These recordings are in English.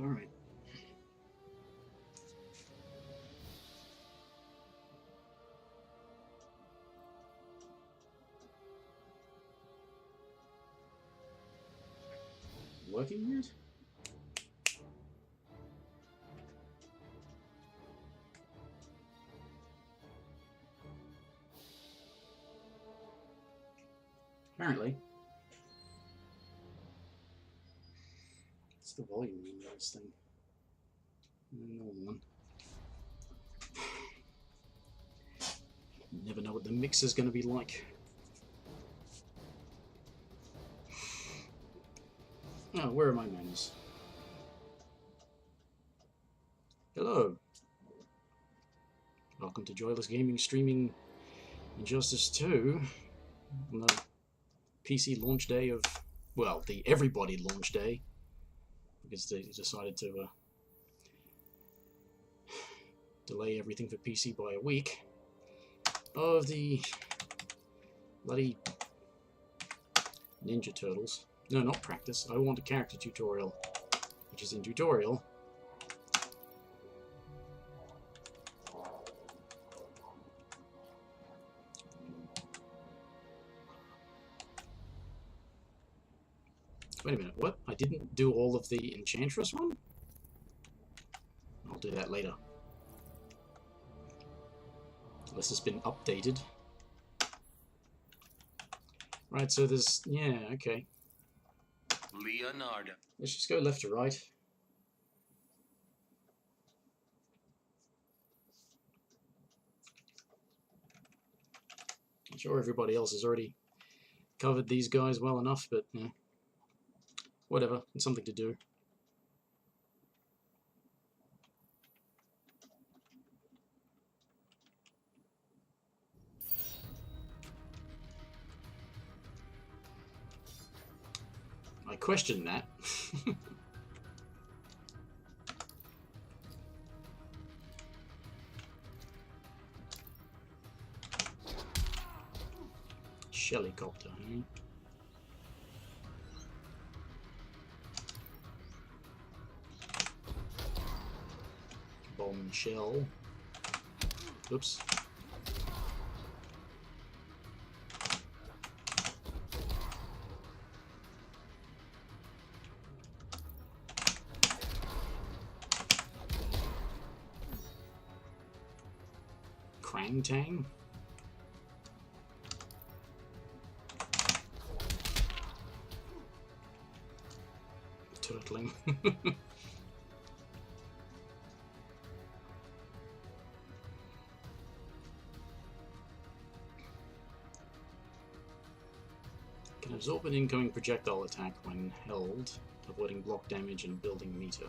Alright. Working yet? Apparently. What's the volume on this thing? Normal one. Never know what the mix is going to be like. Oh, where are my manners? Hello. Welcome to Joyless Gaming streaming Injustice 2 on the PC launch day of, well, the everybody launch day, because they decided to delay everything for PC by a week, of the bloody Ninja Turtles. No, not practice. I want a character tutorial, which is in tutorial. Wait a minute, what? I didn't do all of the Enchantress one? I'll do that later. Unless it's been updated. Right, so there's... yeah, okay. Leonardo. Let's just go left to right. I'm sure everybody else has already covered these guys well enough, but yeah. Whatever, it's something to do. I question that. Shellycopter, eh? Bomb shell. Oops. Krang-tang? Turtling. Can absorb an incoming projectile attack when held, avoiding block damage and building meter.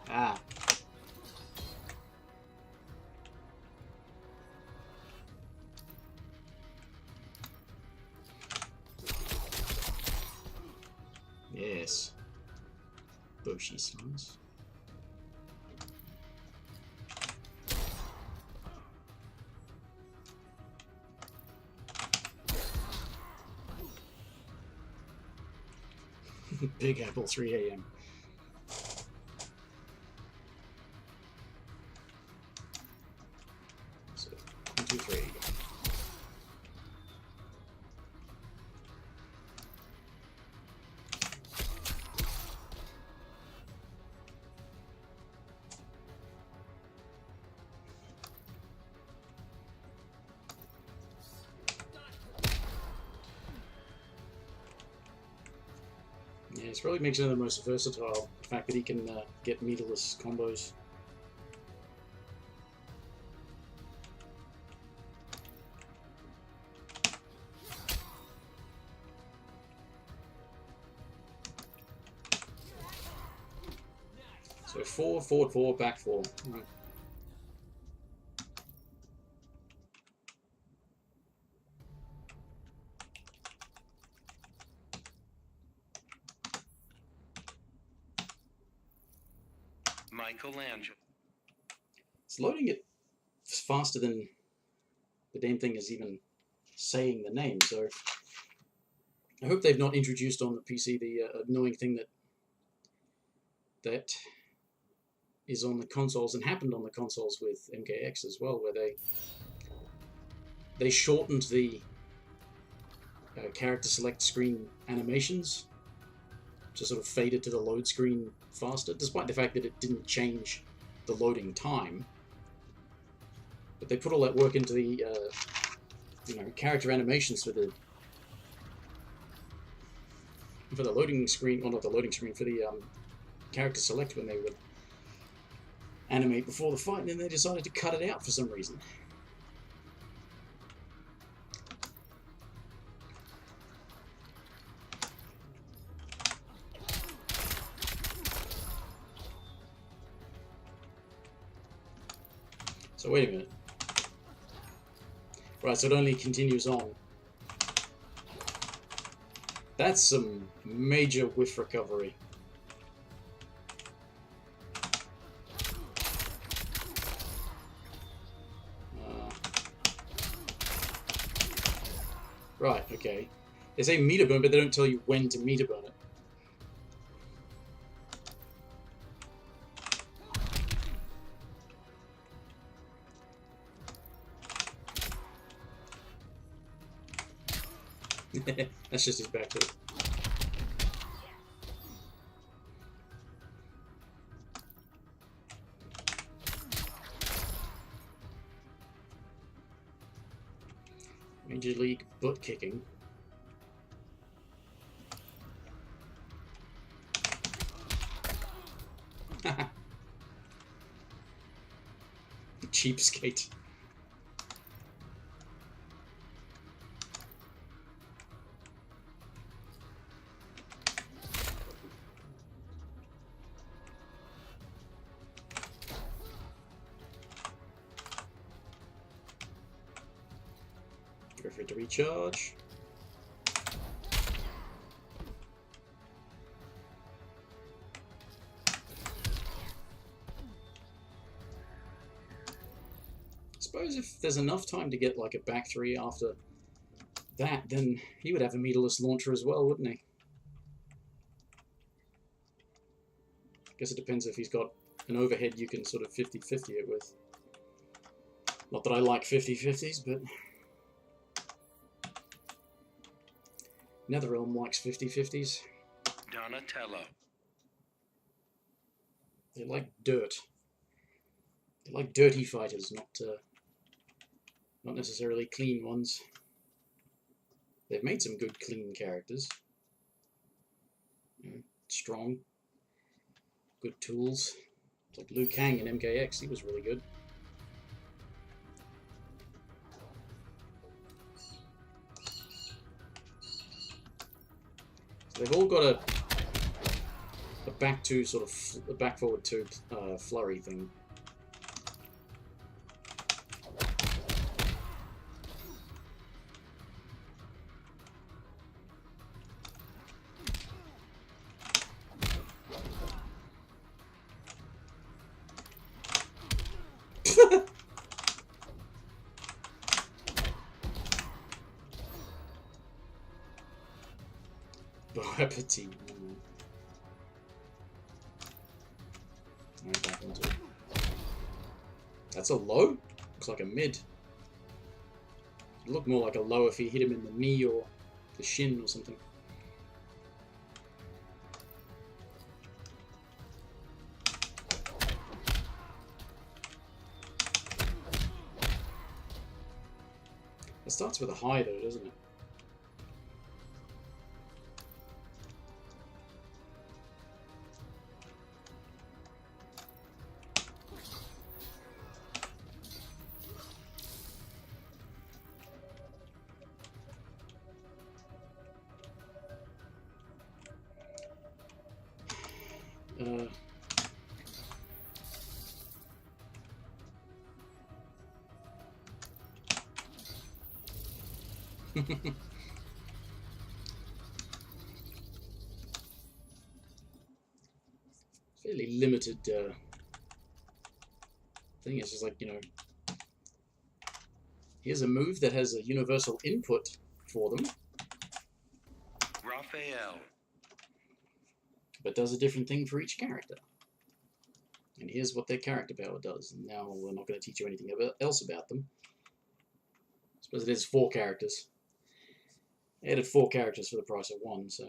Ah. Yes. Boshi slice. Big Apple 3 AM. So, 1, 2, 3. Yeah, this probably makes him the most versatile. The fact that he can get meterless combos. So 4, forward 4, back 4. Right. Michelangelo. It's loading it faster than the damn thing is even saying the name, so I hope they've not introduced on the PC the annoying thing that is on the consoles and happened on the consoles with MKX as well, where they shortened the character select screen animations to sort of fade it to the load screen faster, despite the fact that it didn't change the loading time. But they put all that work into the character animations for the loading screen, or not the loading screen, for the character select when they would animate before the fight, and then they decided to cut it out for some reason. So wait a minute. Right, so it only continues on. That's some major whiff recovery. Right, okay. They say meter burn, but they don't tell you when to meter burn it. That's just his back to it. Major League butt kicking. Cheapskate. Go for it to recharge. I suppose if there's enough time to get like a back three after that, then he would have a meterless launcher as well, wouldn't he? I guess it depends if he's got an overhead you can sort of 50-50 it with. Not that I like 50-50s, but NetherRealm likes 50-50s. Donatello. They like dirt. They like dirty fighters, not necessarily clean ones. They've made some good clean characters. Strong. Good tools. Like Liu Kang in MKX, he was really good. So they've all got a back two sort of a back forward two flurry thing. Boapatine. Right, back into it. That's a low? Looks like a mid. It'd look more like a low if he hit him in the knee or the shin or something. It starts with a high though, doesn't it? Fairly limited thing. It's just like, you know, here's a move that has a universal input for them. Raphael. But does a different thing for each character. And here's what their character power does. And now we're not going to teach you anything else about them. I suppose it is 4 characters. I added 4 characters for the price of 1, so...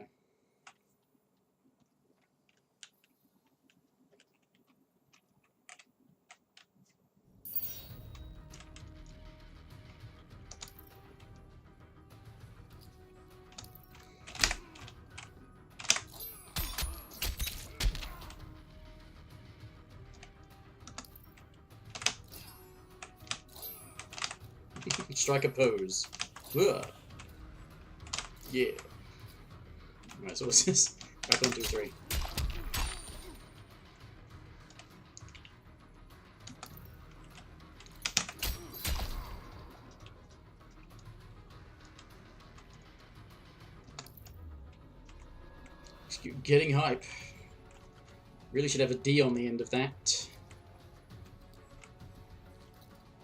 Strike a pose. Ugh. Yeah. Alright, so what's this? Back 1, 2, 3. Getting hype. Really should have a D on the end of that.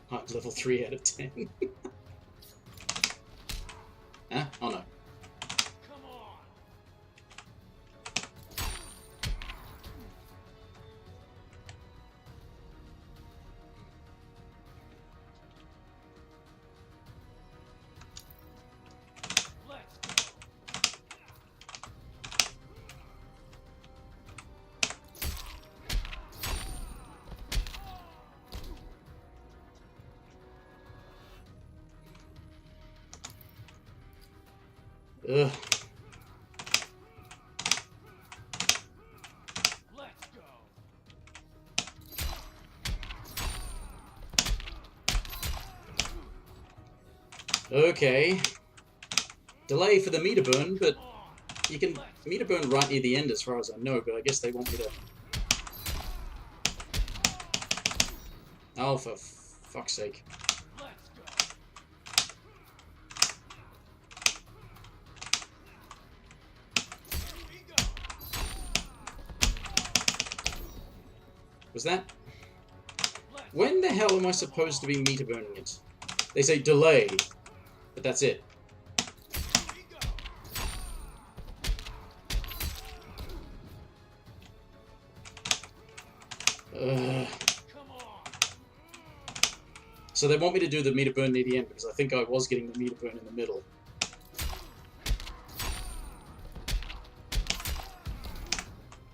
Hype level 3 out of 10. Huh? Oh no. Come on. Ugh. Let's go. Okay. Delay for the meter burn, but you can meter burn right near the end as far as I know, but I guess they want me to... Oh, for fuck's sake. Was that? When the hell am I supposed to be meter burning it? They say delay, but that's it. So they want me to do the meter burn near the end because I think I was getting the meter burn in the middle.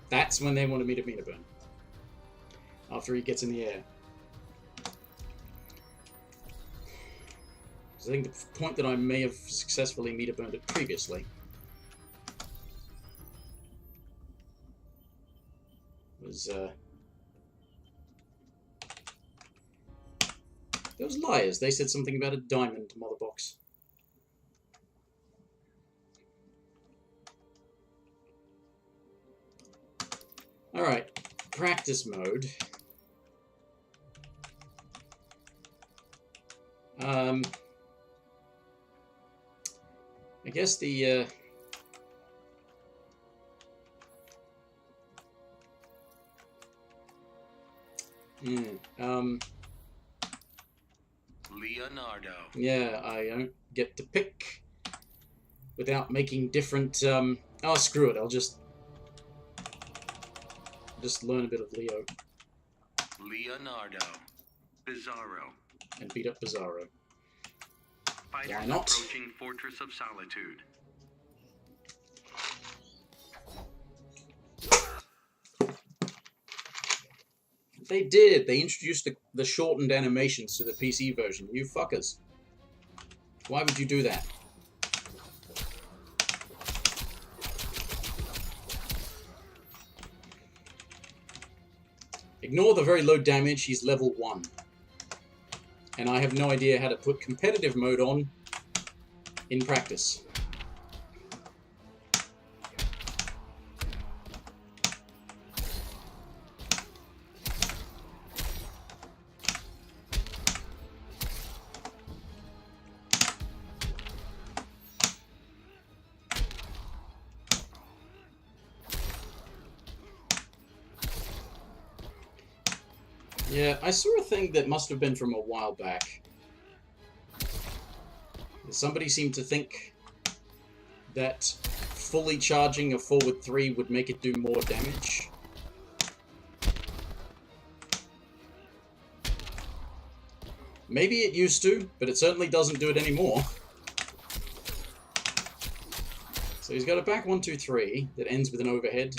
That's when they wanted me to meter burn. After he gets in the air. So I think the point that I may have successfully meter burned it previously was those liars. They said something about a diamond mother box. Alright, practice mode. I guess the Leonardo. yeah, I don't get to pick without making different oh, screw it, I'll just learn a bit of Leo. Leonardo. Bizarro. And beat up Bizarro. Fighters Why not? approaching Fortress of Solitude. They did. They introduced the shortened animations to the PC version. You fuckers. Why would you do that? Ignore the very low damage. He's level 1. And I have no idea how to put competitive mode on in practice. Yeah, I saw a thing that must have been from a while back. Somebody seemed to think that fully charging a forward 3 would make it do more damage. Maybe it used to, but it certainly doesn't do it anymore. So he's got a back 1, 2, 3 that ends with an overhead.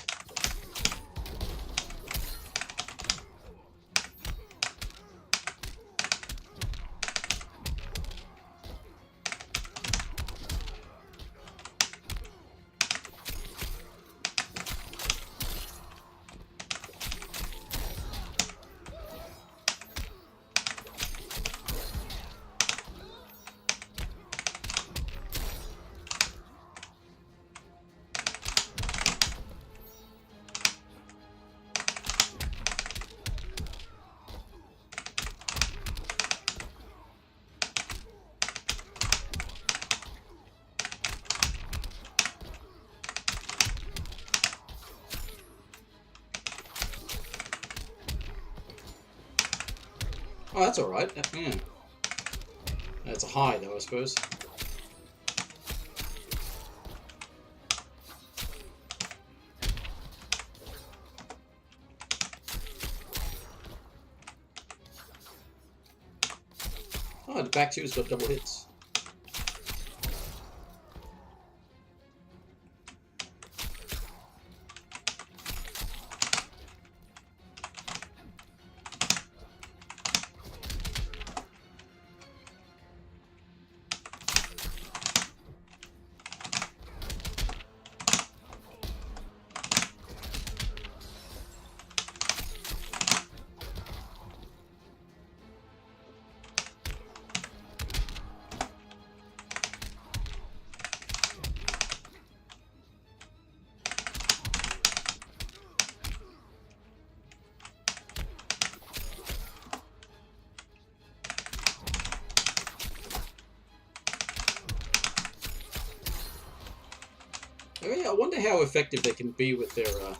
Oh, that's alright. Yeah. That's a high, though, I suppose. Oh, the back 2's got double hits. Oh, yeah, I wonder how effective they can be with their ah.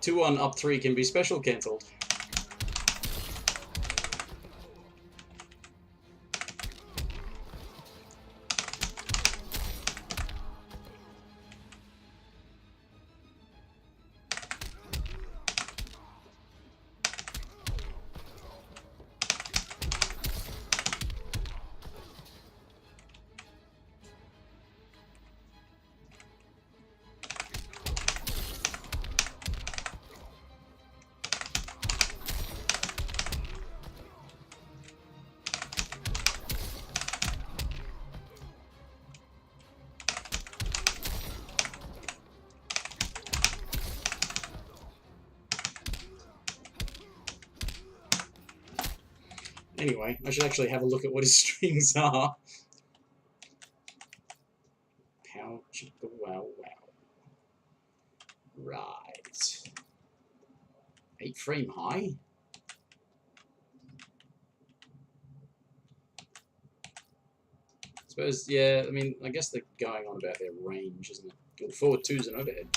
2-1 up 3 can be special cancelled. Anyway, I should actually have a look at what his strings are. Pow, chicka, wow, wow. Right. 8 frame high. I suppose, yeah, I mean, I guess they're going on about their range, isn't it? Well, forward 2's an overhead.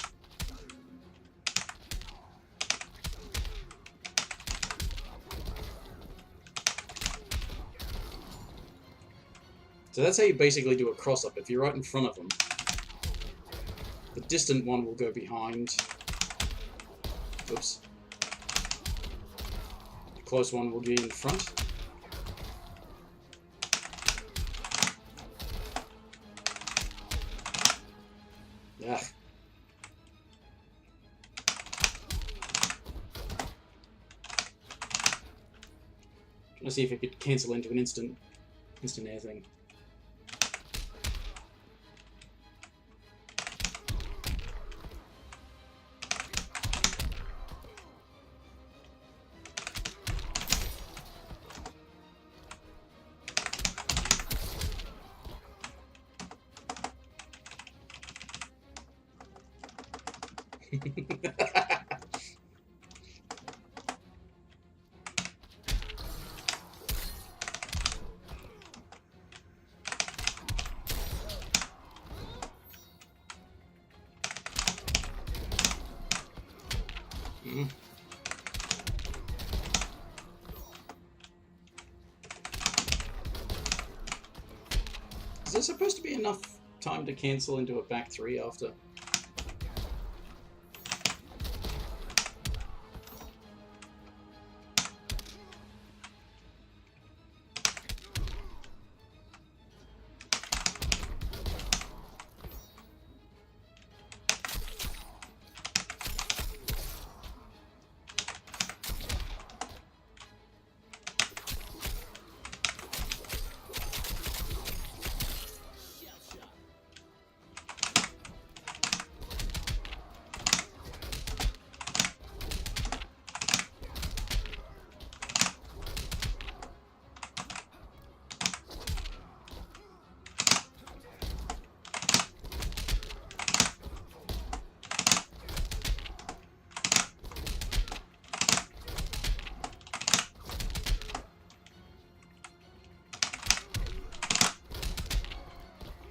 So that's how you basically do a cross-up. If you're right in front of them, the distant one will go behind. Oops. The close one will be in front. Ah. Trying to see if it could cancel into an instant air thing. Mm. Is there supposed to be enough time to cancel into a back three after?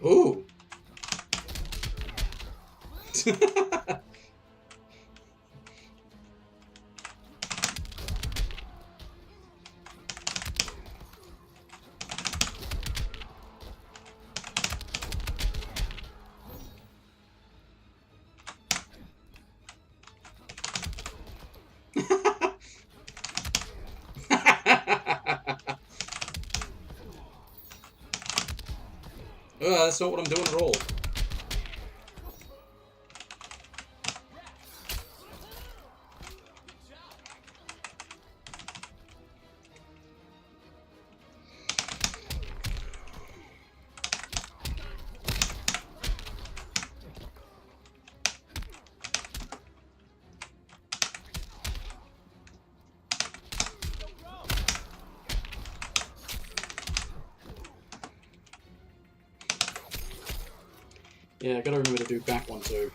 Ooh. That's not what I'm doing at all. Yeah, I gotta remember to do back one too.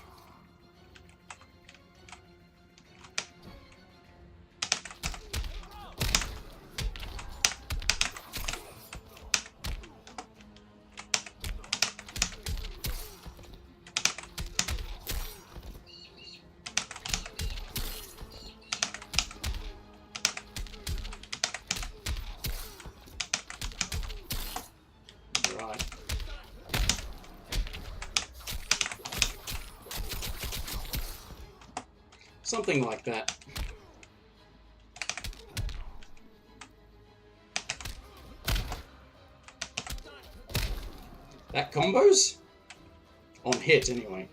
Right. Something like that. That combos? On hit, anyway.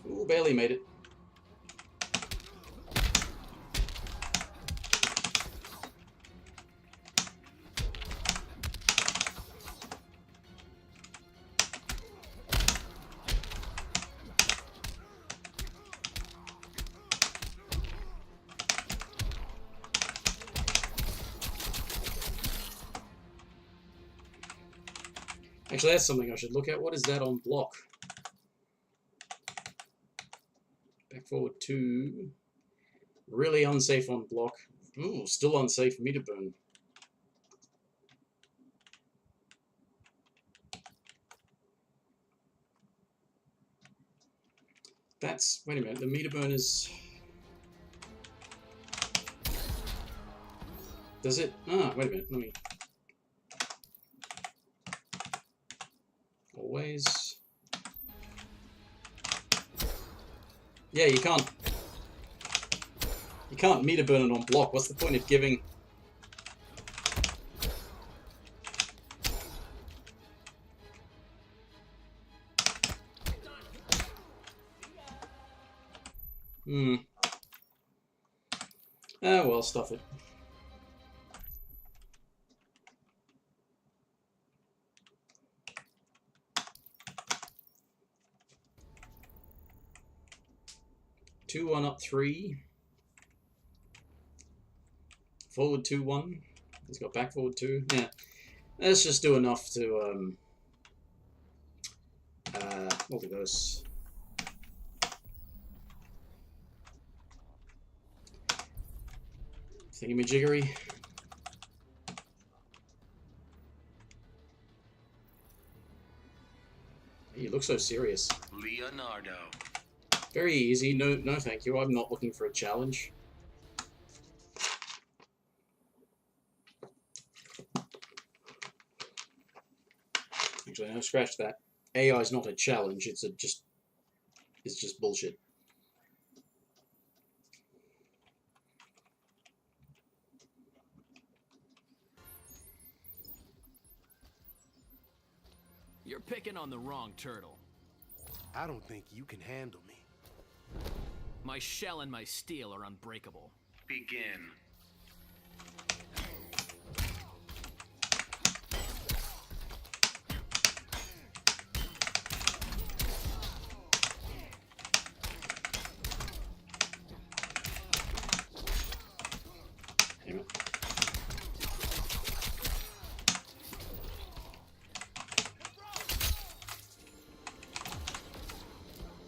Ooh, barely made it. Actually, that's something I should look at. What is that on block? Back forward 2. Really unsafe on block. Ooh, still unsafe meter burn. That's... wait a minute, the meter burn is... does it... ah, wait a minute, let me... always... yeah, you can't... you can't meter burn it on block. What's the point of giving... ah, well, stuff it. Two, 1 up, 3. forward 2-1. He's got back forward 2. Yeah. Let's just do enough to multiverse. Thingamajiggery. You look so serious. Leonardo. Very easy. No, thank you. I'm not looking for a challenge. Actually, no, scratch that. AI is not a challenge. It's just bullshit. You're picking on the wrong turtle. I don't think you can handle me. My shell and my steel are unbreakable. Begin. Damn it.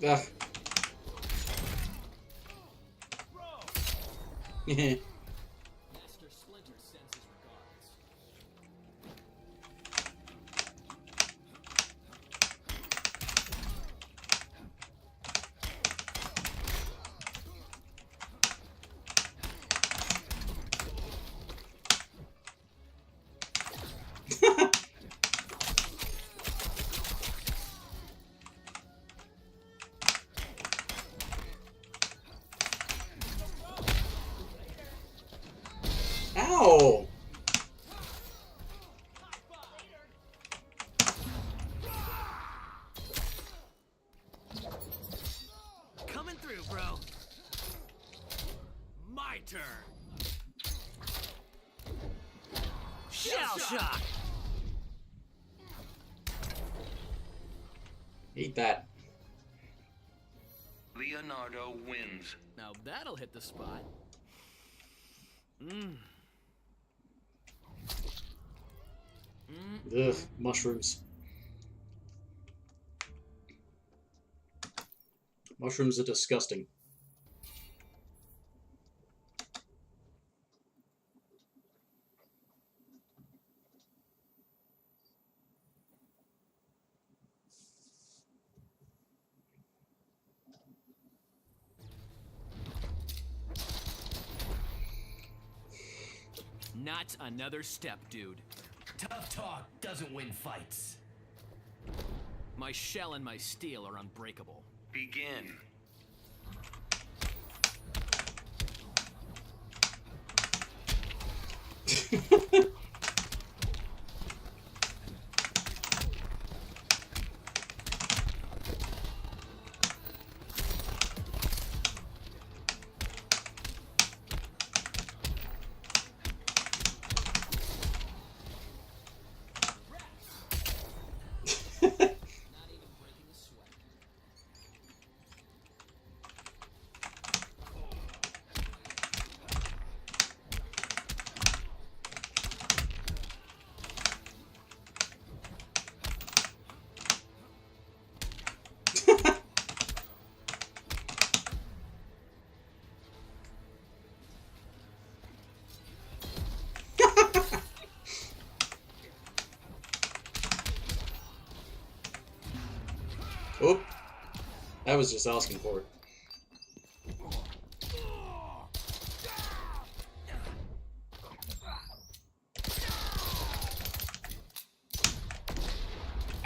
Ugh. Master Splinter sends his regards. Ow! Coming through, bro. My turn. Shell shock. Eat that. Leonardo wins. Now that'll hit the spot. Mmm. Ugh, mushrooms. Mushrooms are disgusting. Not another step, dude. Tough talk doesn't win fights. My shell and my steel are unbreakable. Begin. Not even breaking a sweat. Oop. I was just asking for it.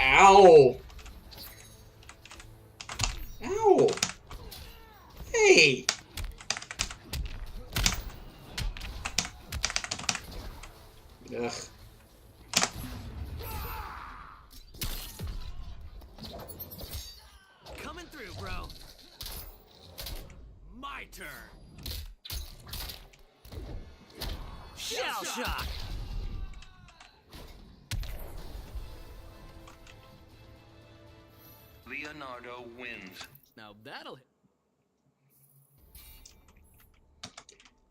Ow! Ow! Hey! Ugh. Coming through, bro. My turn. Shell shock. Leonardo wins. Now that'll hit.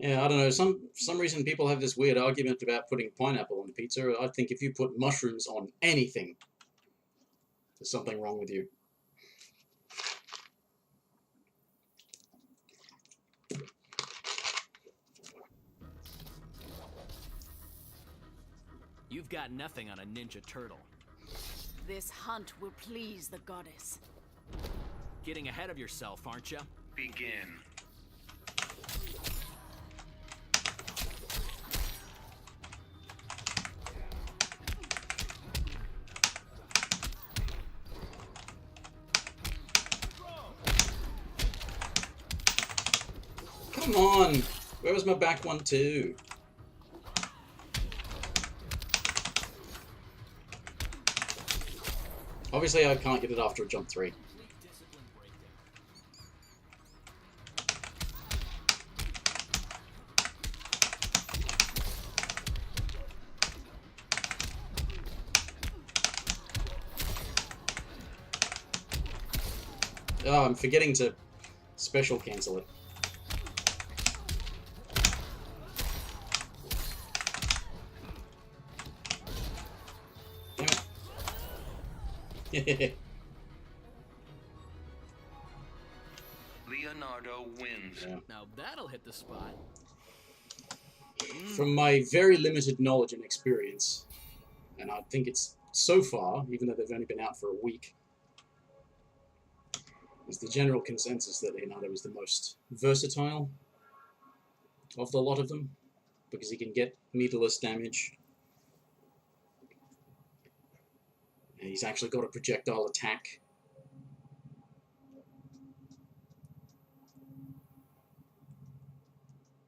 Yeah, I don't know. For some reason, people have this weird argument about putting pineapple on pizza. I think if you put mushrooms on anything, there's something wrong with you. You've got nothing on a ninja turtle. This hunt will please the goddess. Getting ahead of yourself, aren't you? Begin. Come on! Where was my back one too? Obviously, I can't get it after a jump 3. Oh, I'm forgetting to special cancel it. Leonardo wins. Yeah. Now that'll hit the spot. From my very limited knowledge and experience, and I think it's so far, even though they've only been out for a week, it's the general consensus that Leonardo is the most versatile of the lot of them, because he can get meterless damage. And he's actually got a projectile attack.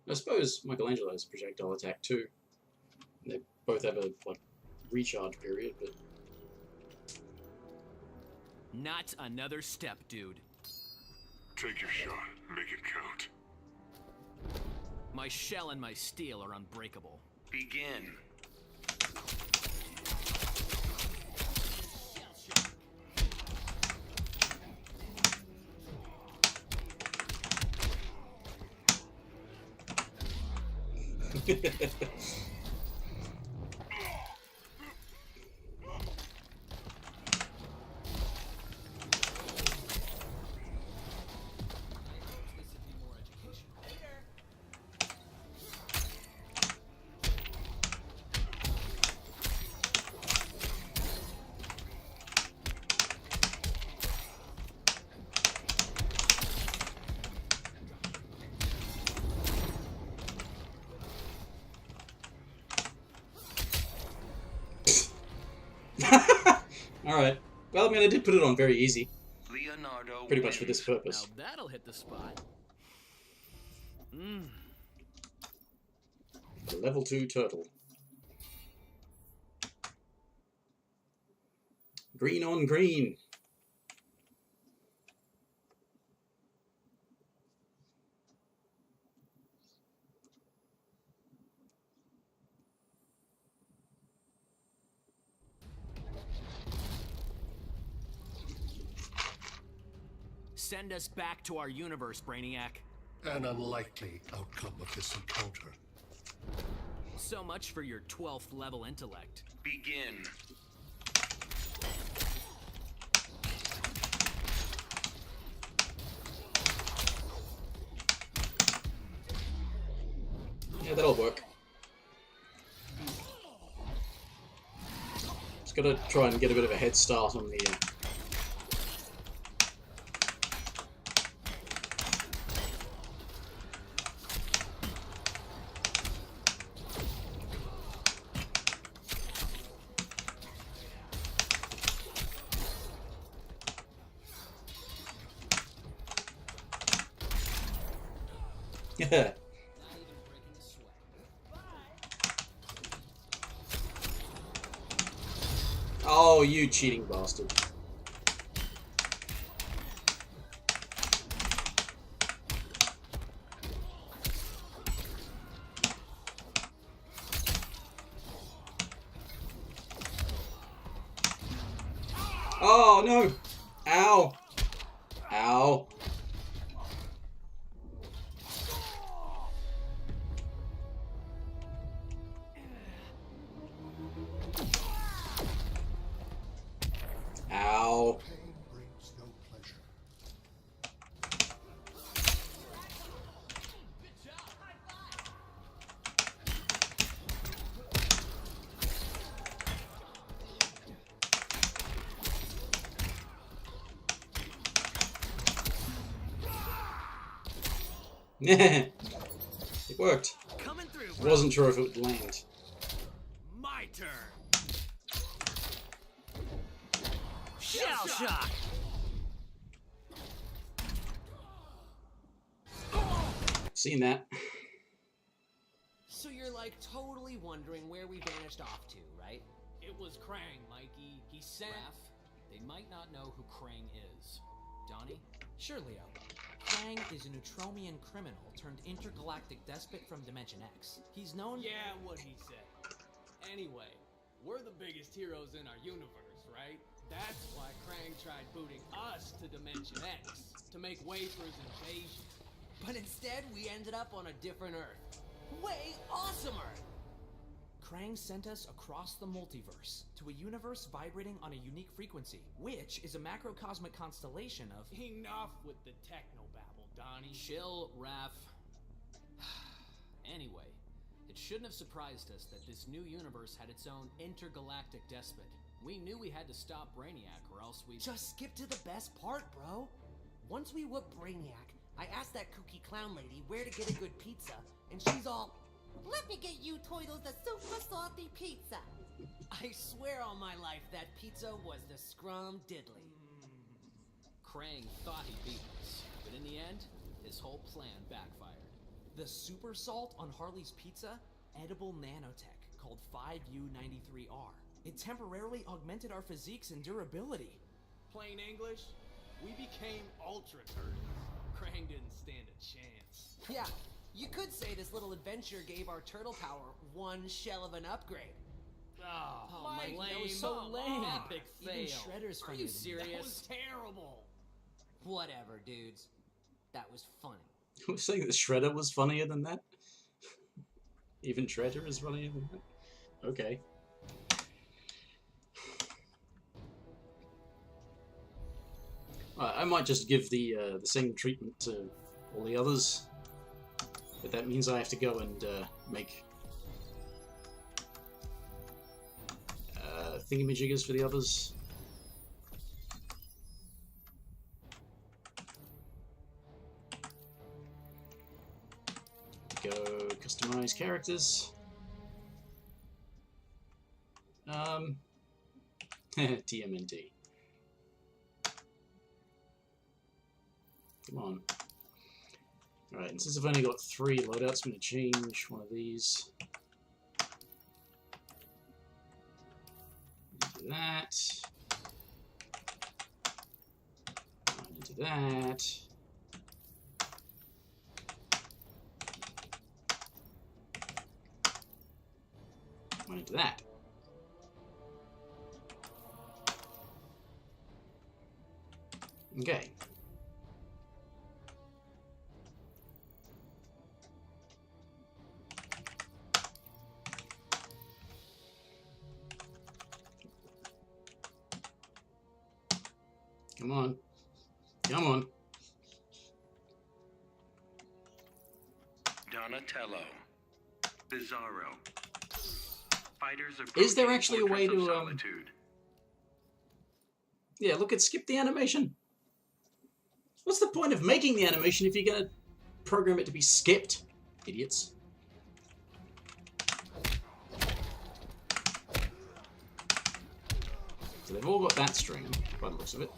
I suppose Michelangelo has projectile attack too. They both have a recharge period, but Not another step, dude. Take your shot. Make it count. My shell and my steel are unbreakable. Begin. Alright. Well, I mean, I did put it on very easy. Leonardo Pretty much for wins. this purpose. Now that'll hit the spot. The level 2 turtle. Green on green. Send us back to our universe, Brainiac. An unlikely outcome of this encounter. So much for your 12th level intellect. Begin. Yeah, that'll work. Just gotta try and get a bit of a head start on the... Yeah. Oh, you cheating bastard. Oh, no. Ow. Ow. Ow. Pain brings no pleasure. It worked. Coming through, I bro. wasn't sure if it would land. My turn. Shell shock. Seen that. So you're like totally wondering where we vanished off to, right? It was Krang, Mikey. He sent. Raph, they might not know who Krang is. Donnie? Sure, Leo. Krang is a Neutromian criminal turned intergalactic despot from Dimension X. He's known. Yeah, what he said. Anyway, we're the biggest heroes in our universe, right? That's why Krang tried booting us to Dimension X to make way for his invasion. But instead, we ended up on a different Earth. Way awesomer! Krang sent us across the multiverse to a universe vibrating on a unique frequency, which is a macrocosmic constellation of. Enough with the technobabble, Donnie. Chill, Raph. Anyway, it shouldn't have surprised us that this new universe had its own intergalactic despot. We knew we had to stop Brainiac, or else we Just skip to the best part, bro. Once we whoop Brainiac, I asked that kooky clown lady where to get a good pizza, and she's all, Let me get you Toidos the super salty pizza. I swear on my life that pizza was the scrum diddly. Krang thought he beat us, but in the end, his whole plan backfired. The super salt on Harley's pizza, edible nanotech called 5U93R. It temporarily augmented our physiques and durability. Plain English, we became Ultra Turtles. Krang didn't stand a chance. Yeah, you could say this little adventure gave our turtle power one shell of an upgrade. Oh, Mike, lame. that was so Come lame. on. Epic Even fail. Shredder's Are funnier you than serious? That was terrible. Whatever, dudes. That was funny. I was saying that Shredder was funnier than that. Even Shredder is funnier than that. Okay. I might just give the same treatment to all the others, but that means I have to go and make thingamajiggers for the others. Go customize characters. TMNT. Come on. Alright, and since I've only got 3 loadouts, I'm going to change one of these. Into that. Into that. One into that. Okay. Come on. Come on. Donatello. Bizarro. Fighters of Is there actually a way to, solitude. Yeah, look, skip the animation. What's the point of making the animation if you're going to program it to be skipped? Idiots. So they've all got that string, by the looks of it.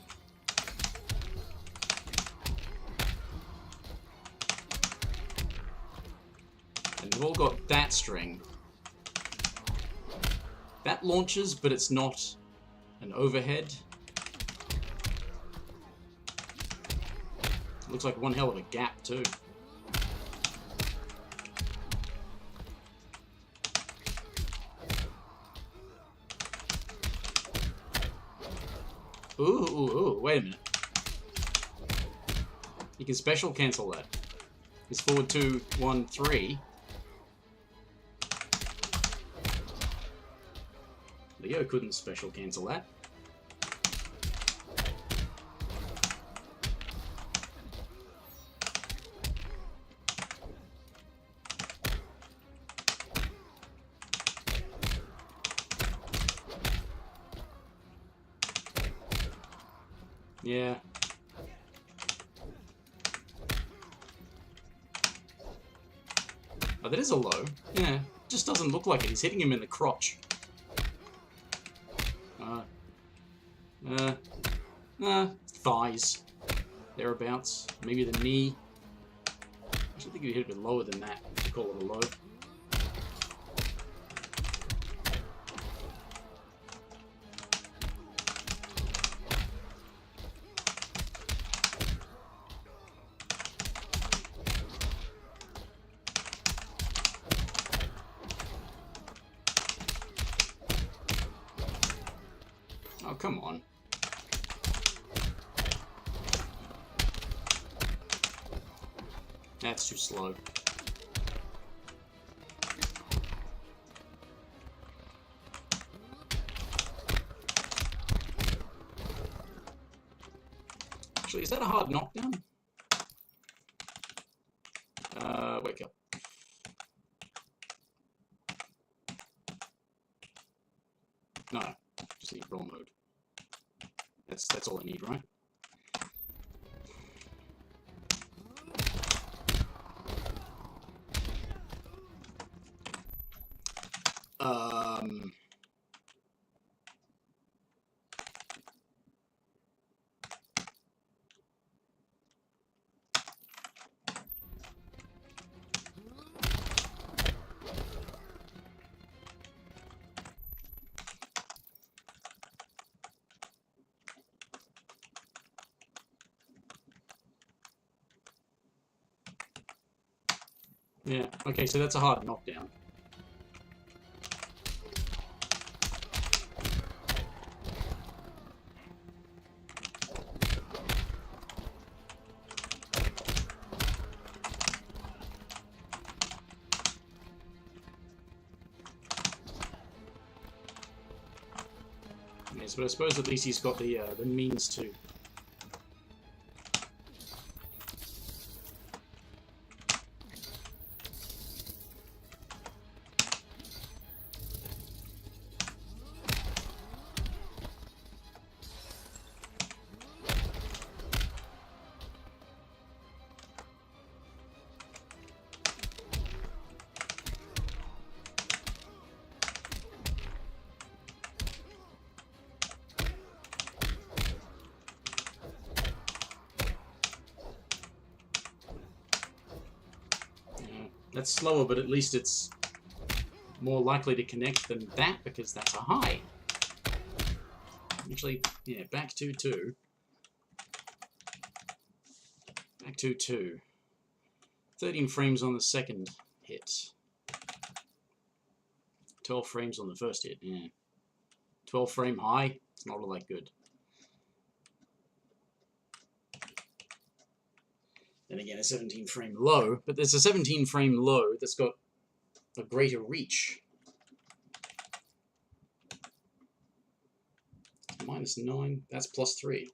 And they've all got that string. That launches, but it's not an overhead. Looks like one hell of a gap, too. Ooh, wait a minute. You can special cancel that. It's forward 2, 1, 3. Leo couldn't special cancel that. Yeah. Oh, that is a low. Yeah. Just doesn't look like it. He's hitting him in the crotch. Thighs. Thereabouts. Maybe the knee. I should think he'd hit a bit lower than that to call it a low. Oh, come on. That's too slow. Actually, is that a hard knockdown? Wake up. No, just need roll mode. That's all I need, right? Yeah, okay, so that's a hard knockdown. Yes, but I suppose at least he's got the means to. That's slower, but at least it's more likely to connect than that because that's a high. Actually, yeah, back 2-2. Back 2-2. 13 frames on the second hit. 12 frames on the first hit, yeah. 12 frame high, it's not all that good. Then again, a 17 frame low, but there's a 17 frame low that's got a greater reach. -9, that's +3.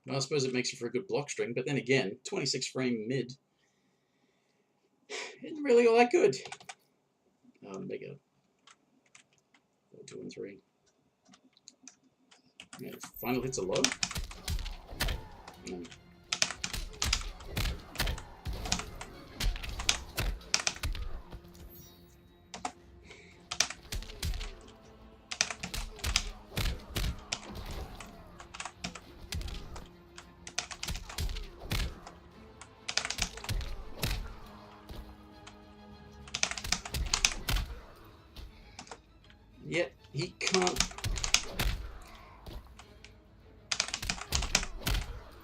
Well, I suppose it makes it for a good block string, but then again, 26 frame mid isn't really all that good. Bigger. 2 and 3. Yeah, final hits are low. Yet he can't.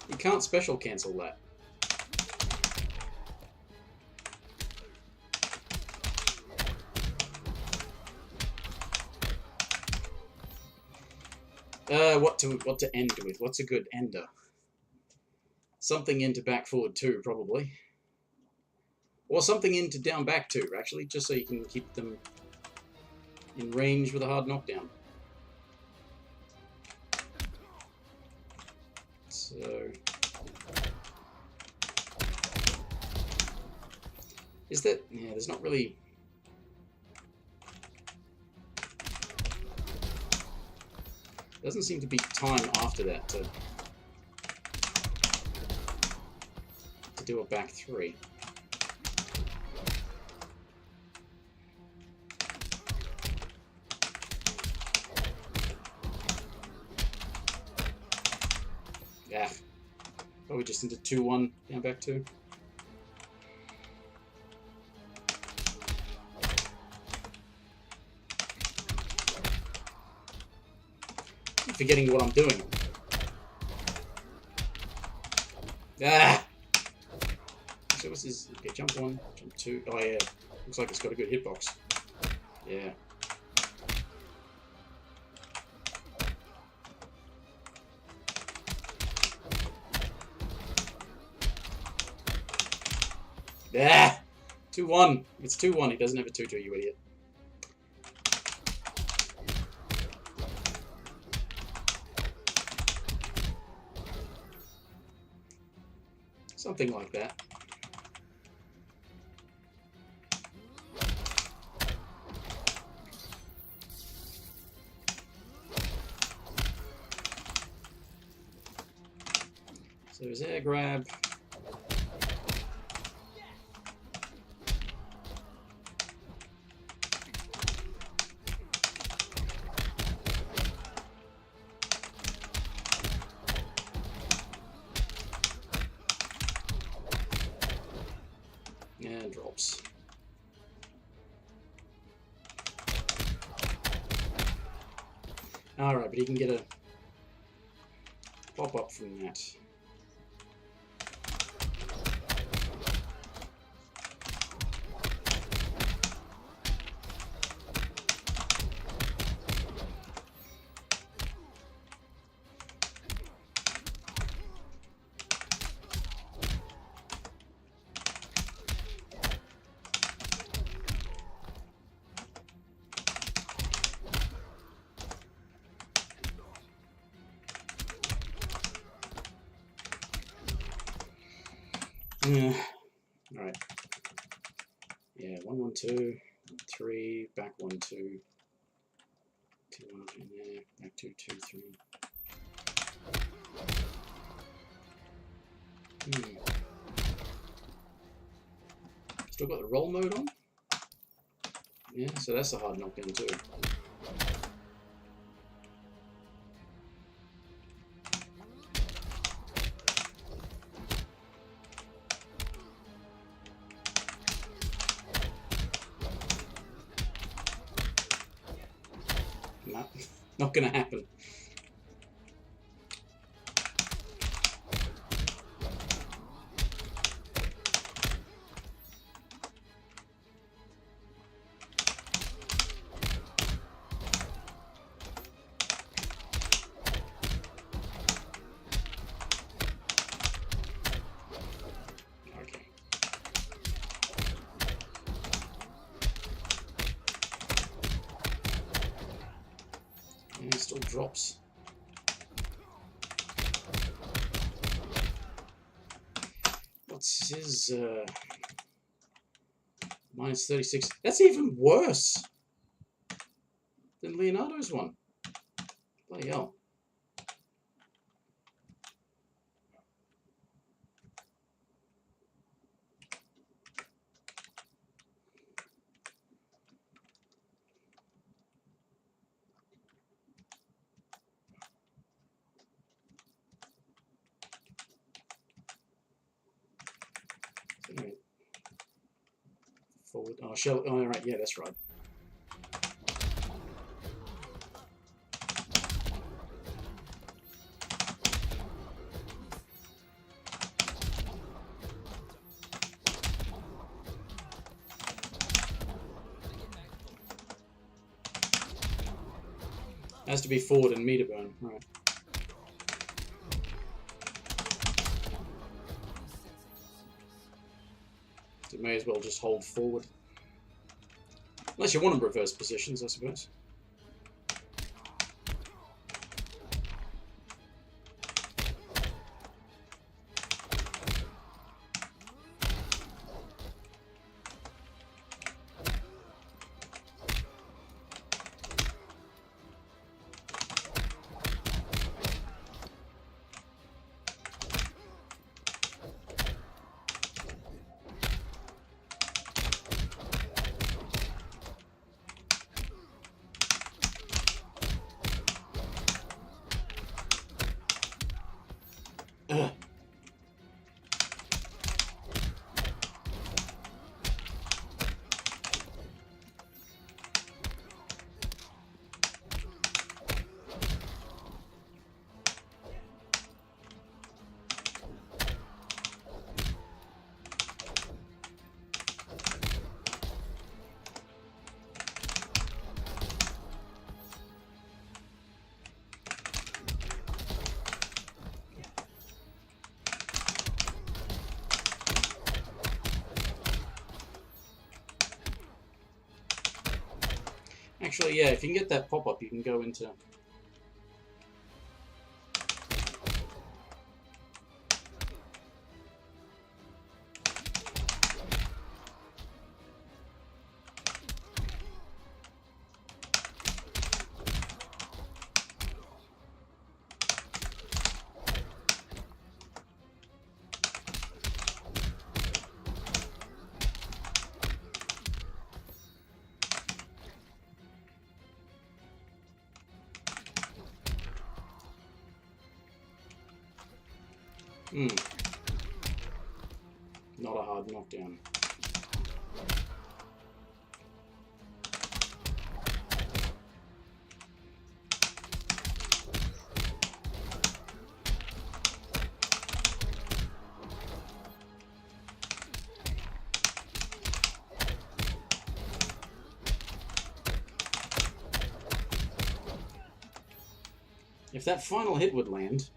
He can't special cancel that. What to end with? What's a good ender? Something into back forward 2, probably. Or something into down back 2, actually, just so you can keep them in range with a hard knockdown. So is that, yeah, there's not really. Doesn't seem to be time after that to do a back three. Yeah. Probably just into 2-1, down back 2. I'm forgetting what I'm doing. Ah! So what's this? Okay, jump 1, jump 2. Oh yeah. Looks like it's got a good hitbox. Yeah. Yeah, 2-1. It's 2-1. He doesn't have a 2-2, you idiot. Something like that. So his air grab. And drops. Alright, but he can get a pop up from that. Yeah. Alright. Yeah, 1-1-2, 3, back 1-2, 2-1 in there, back 2-2-3. Still got the roll mode on? Yeah, so that's a hard knockdown too. No, not gonna happen. Okay. And it still drops. What's his minus 36? That's even worse than Leonardo's one. Bloody hell. Right. Forward. Oh, shell. Oh, right. Yeah, that's right. Has to be forward and meter burn. Right. So may as well just hold forward. Unless you want to reverse positions, I suppose. Actually, yeah, if you can get that pop-up, you can go into... Not a hard knockdown. If that final hit would land...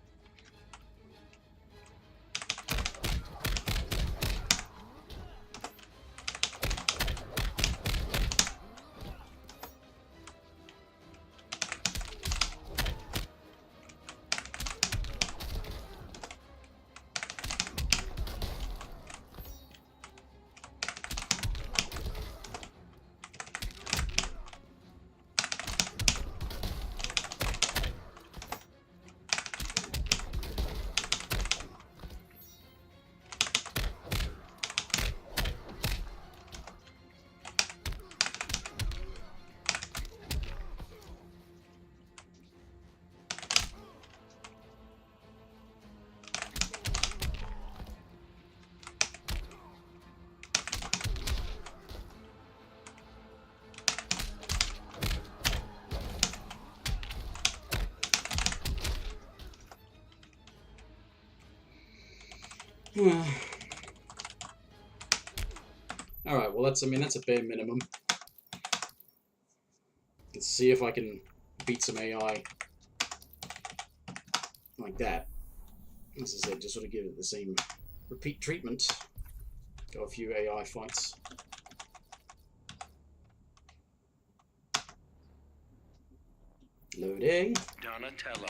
Alright, well that's a bare minimum. Let's see if I can beat some AI like that. As I said, just sort of give it the same repeat treatment. Go a few AI fights. Loading. Donatello.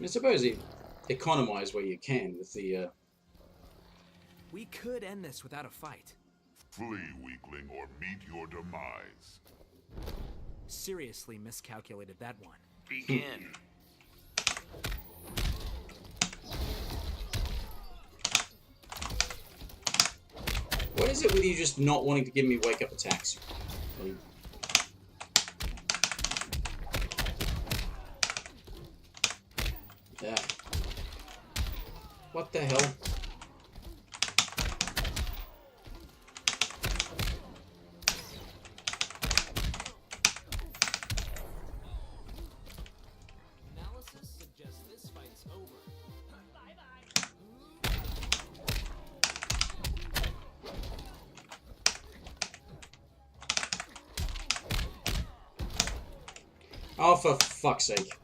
I suppose you economize where you can with the... We could end this without a fight. Flee, weakling, or meet your demise. Seriously miscalculated that one. Begin. What is it with you just not wanting to give me wake-up attacks? Yeah. What the hell? Analysis suggests this fight's over. Oh, for fuck's sake.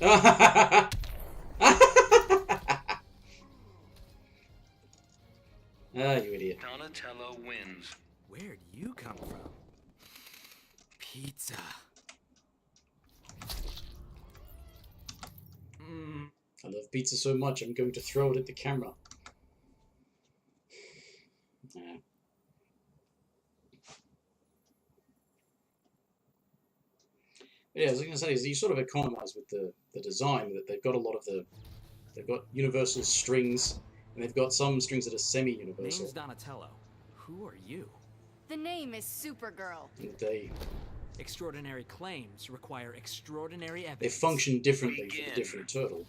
Ah, you idiot. Donatello wins. Where'd you come from? Pizza. I love pizza so much, I'm going to throw it at the camera. Yeah. Yeah, I was going to say, is you sort of economize with the design, that they've got a lot of they've got universal strings, and they've got some strings that are semi-universal. Name's Donatello. Who are you? The name is Supergirl. And Extraordinary claims require extraordinary they evidence. function differently for the different turtle.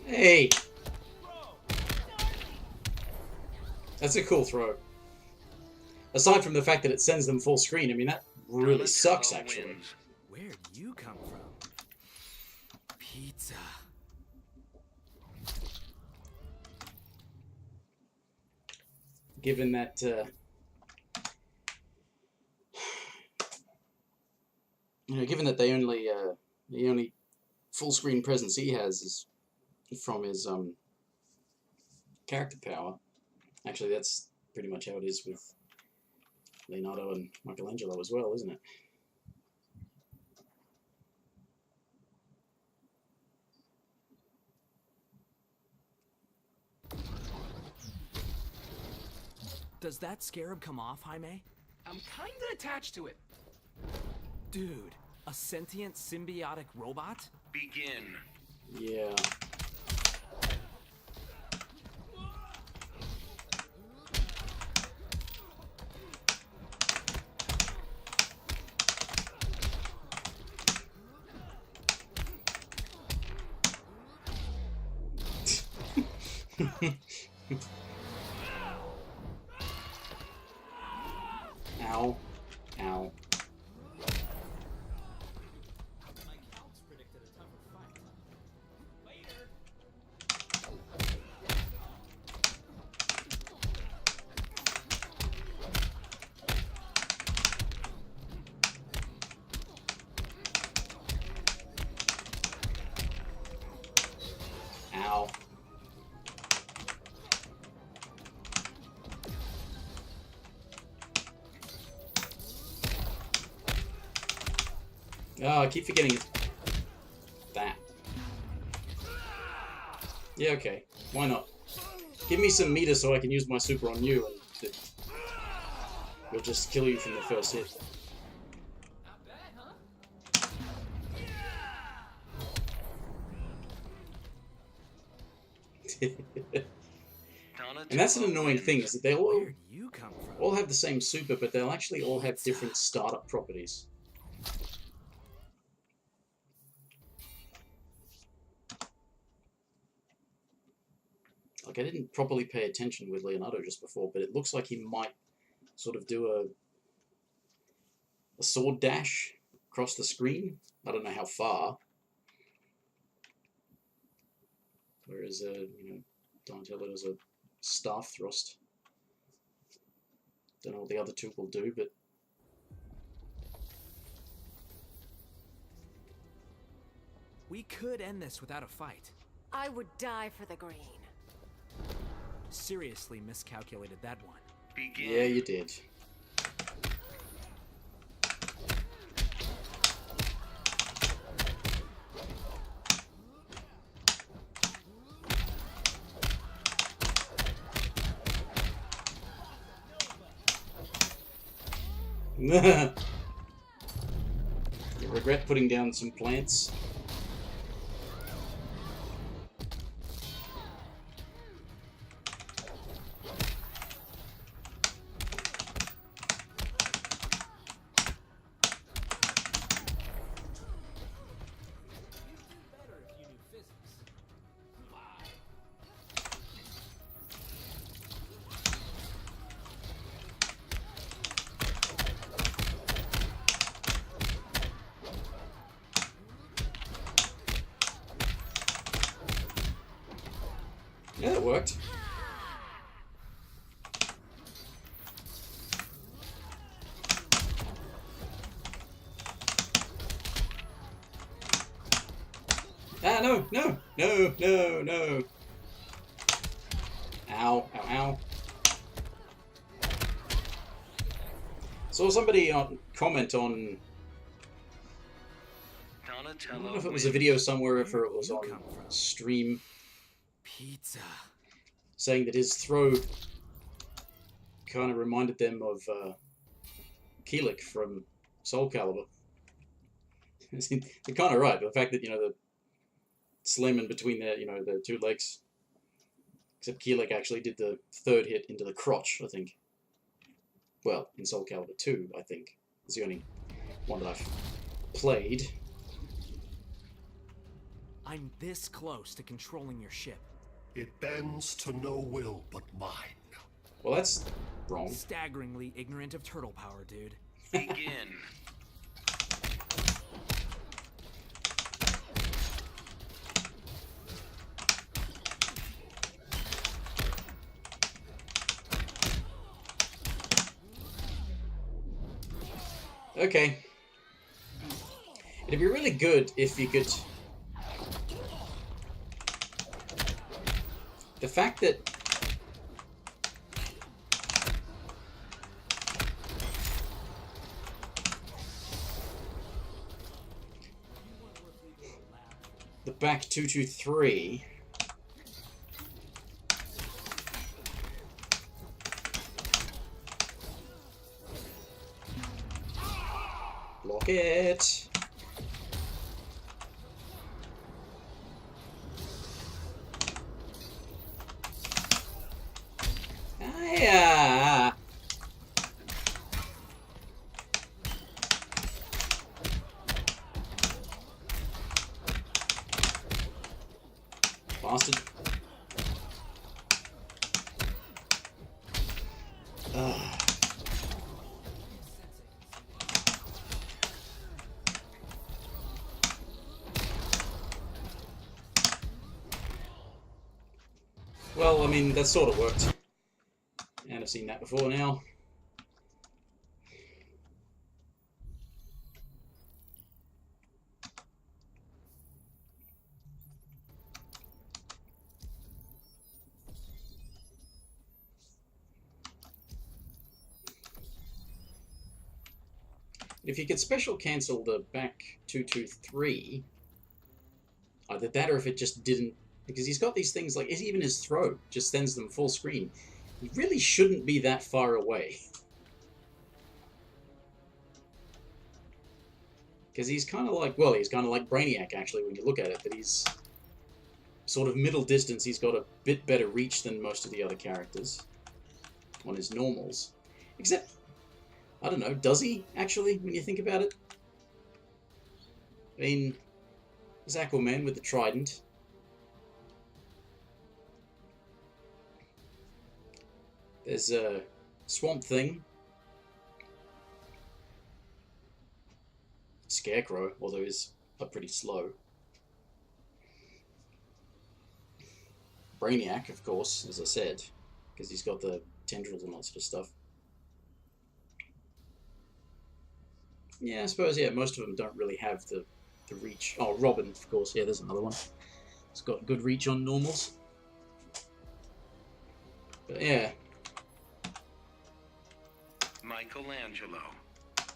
Hey! That's a cool throw. Aside from the fact that it sends them full screen, I mean, that really sucks, actually. Where'd you come from? Pizza. Given that, given that the only full screen presence he has is from his character power. Actually, that's pretty much how it is with Leonardo and Michelangelo as well, isn't it? Does that scarab come off, Jaime? I'm kinda attached to it. Dude, a sentient symbiotic robot? Begin. Yeah. Ow. Ow. My counts predicted a tougher fight. Later. Ow. Oh, I keep forgetting it's that. Yeah, okay. Why not? Give me some meter so I can use my super on you, and we'll just kill you from the first hit. Not bad, huh? And that's an annoying thing, is that they Where'd you come from? all have the same super, but they'll actually all have different startup properties. Like, I didn't properly pay attention with Leonardo just before, but it looks like he might sort of do a sword dash across the screen. I don't know how far. Whereas, Donatello does a staff thrust. Don't know what the other two will do, but... We could end this without a fight. I would die for the green. Seriously miscalculated that one. Begin. Yeah, you did. You regret putting down some plants? Better if you knew physics. Yeah, it worked. Ah, no, no, no, no, no. Ow, ow, ow. Saw somebody comment on, I Donatello don't know if it was a wins. video somewhere or if it was You on come from? stream, Pizza. saying that his throw kind of reminded them of Keelik from Soul Calibur. They're kind of right. The fact that, the slim in between their, the two legs. Except Keelik actually did the third hit into the crotch, I think. Well, in Soul Calibur 2, I think. It's the only one that I've played. I'm this close to controlling your ship. It bends to no will but mine. Well, that's wrong. Staggeringly ignorant of turtle power, dude. Begin. Okay. It'd be really good if you could... The fact that... The back 223... Block it. Yeah. Bastard. Well, I mean, that sort of worked. And I've seen that before now. If you could special cancel the back 223, either that or if it just didn't, because he's got these things like even his throw just sends them full screen. He really shouldn't be that far away. Because he's kind of like, well, he's kind of like Brainiac actually when you look at it, that he's sort of middle distance. He's got a bit better reach than most of the other characters on his normals. Except, I don't know, does he actually when you think about it? I mean, there's Aquaman with the trident. There's a Swamp Thing. Scarecrow, although he's pretty slow. Brainiac, of course, as I said, because he's got the tendrils and that sort of stuff. Yeah, I suppose, yeah, most of them don't really have the reach. Oh, Robin, of course, yeah, there's another one. It's got good reach on normals. But yeah. Michelangelo.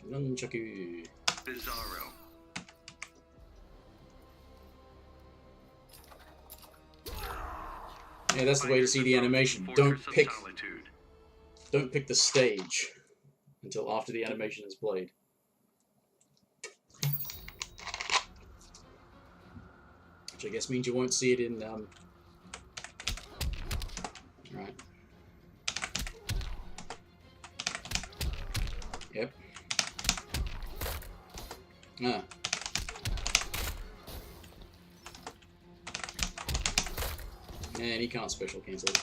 Nunchaku. Bizarro. Yeah, that's the way to see the animation. Don't pick the stage until after the animation is played. Which I guess means you won't see it in right. Yep. Ah. And he can't special cancel it.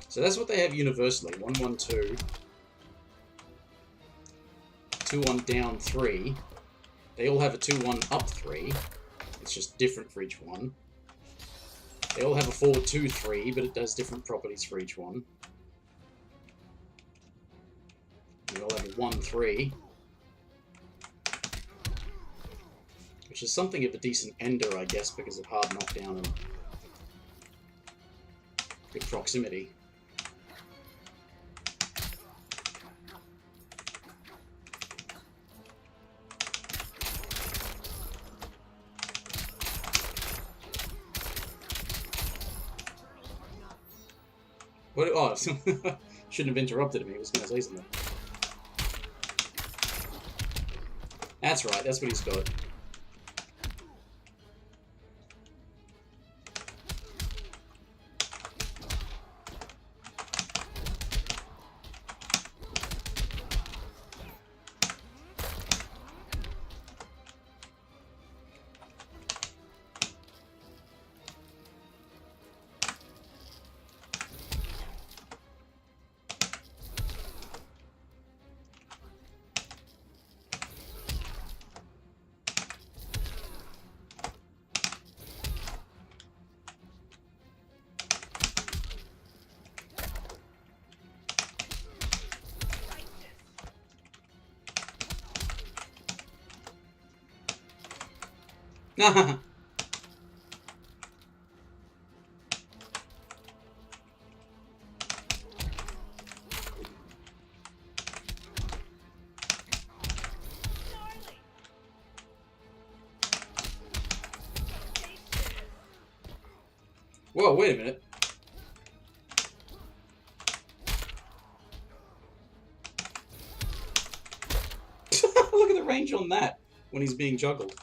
So that's what they have universally. 1-1-2. 2-1 down 3. They all have a 2-1 up 3. It's just different for each one. They all have a forward 2-3, but it does different properties for each one. They all have a 1-3. Which is something of a decent ender, I guess, because of hard knockdown and good proximity. What? Oh, shouldn't have interrupted him. He was going to say something. That's right. That's what he's got. Whoa, wait a minute. Look at the range on that when he's being juggled.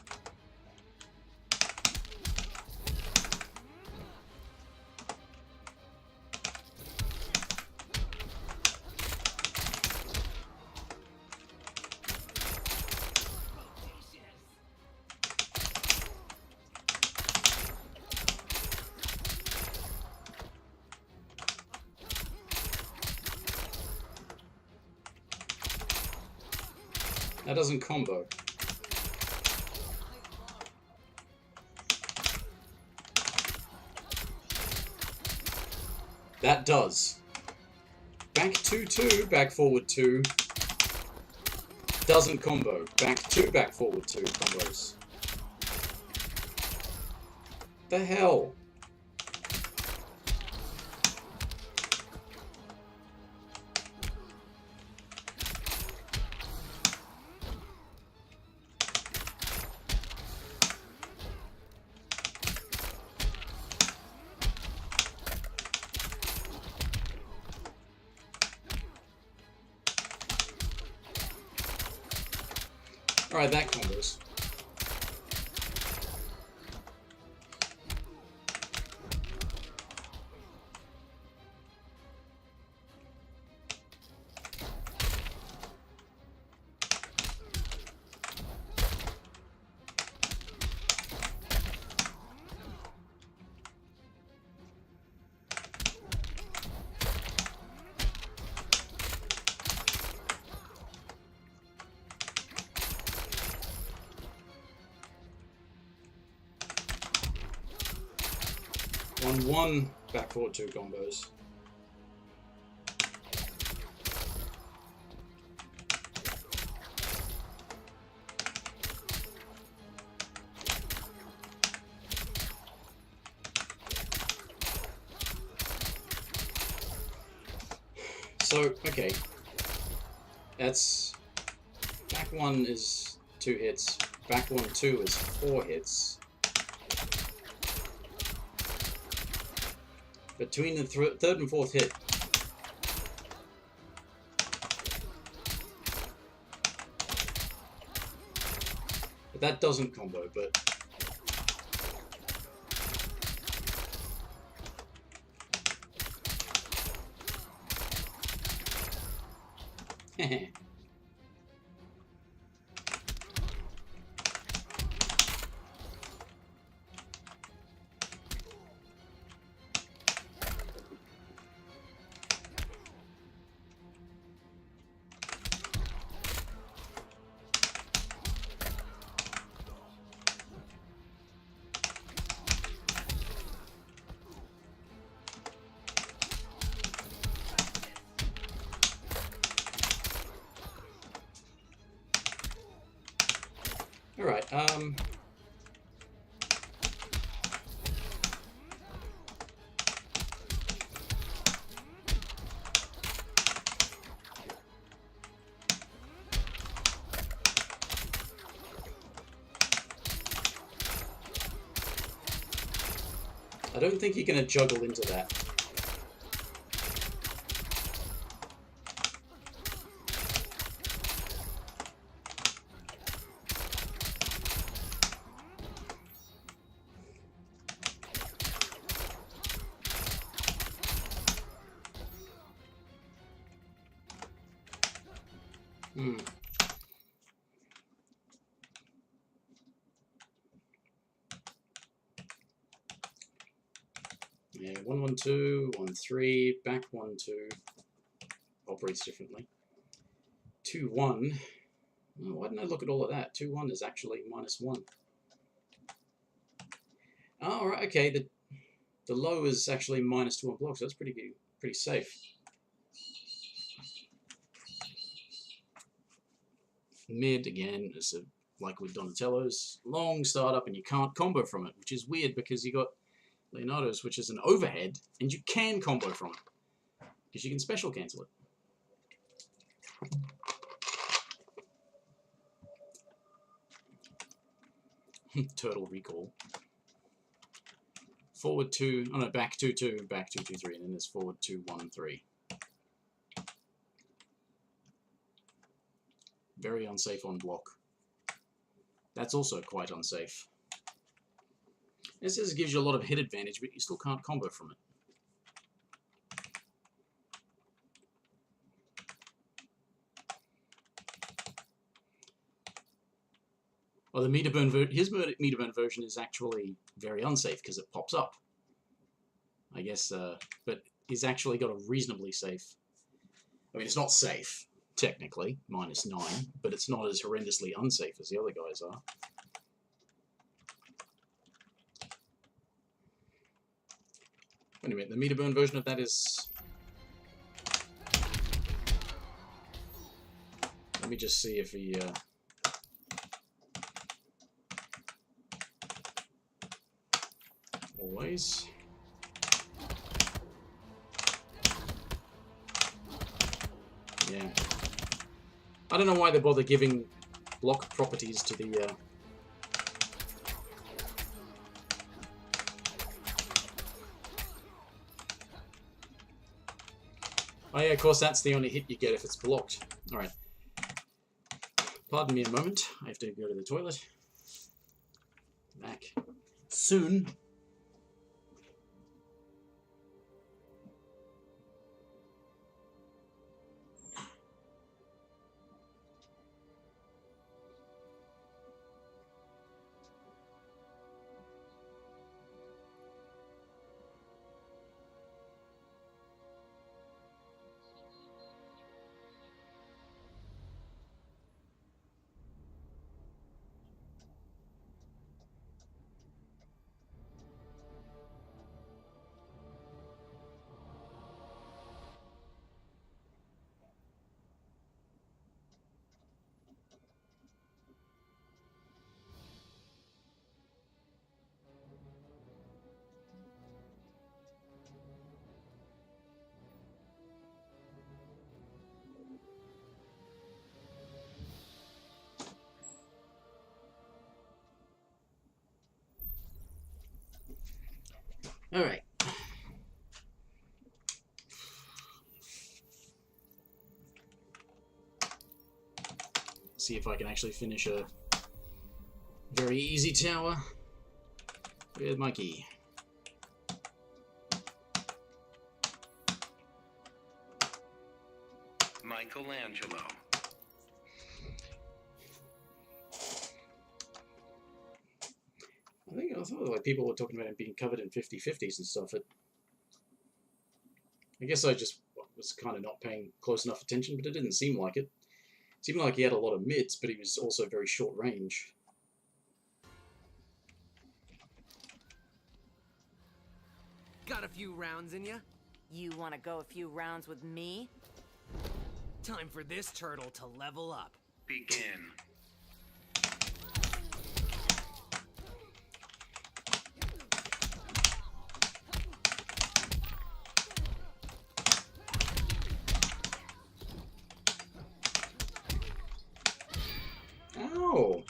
That doesn't combo. That does. Back 2-2, back forward 2. Doesn't combo. Back 2, back forward 2 combos. The hell? Alright, that combos. One back forward 2 combos. So, okay. That's back 1 is 2 hits, back 1-2 is 4 hits. Between the third and fourth hit. But that doesn't combo, but... Heh. Alright, I don't think you're going to juggle into that. Yeah, 1-1-2, 1-3, back 1-2. Operates differently. 2-1. Oh, why didn't I look at all of that? 2-1 is actually -1. Oh, right, okay. The low is actually -2 on blocks. So that's pretty safe. Mid again is like with Donatello's long startup, and you can't combo from it, which is weird because you got Leonardo's, which is an overhead, and you can combo from it because you can special cancel it. Turtle recall. Forward 2, oh no, back 2-2, back 2-2-3, and then there's forward 2-1-3. Very unsafe on block. That's also quite unsafe. This gives you a lot of hit advantage, but you still can't combo from it. Well, the meter burn his meter burn version is actually very unsafe because it pops up. I guess, but he's actually got a reasonably safe. I mean, it's not safe technically, -9, but it's not as horrendously unsafe as the other guys are. Wait a minute, the meter burn version of that is. Let me just see if he. Always. Yeah. I don't know why they bother giving block properties to the. Oh yeah, of course that's the only hit you get if it's blocked. Alright. Pardon me a moment. I have to go to the toilet. Back soon. Alright. See if I can actually finish a very easy tower with my key. Michelangelo. I thought like people were talking about it being covered in 50/50s and stuff. I guess I just was kind of not paying close enough attention, but it didn't seem like it. It seemed like he had a lot of mids, but he was also very short range. Got a few rounds in ya? You want to go a few rounds with me? Time for this turtle to level up. Begin. Ow!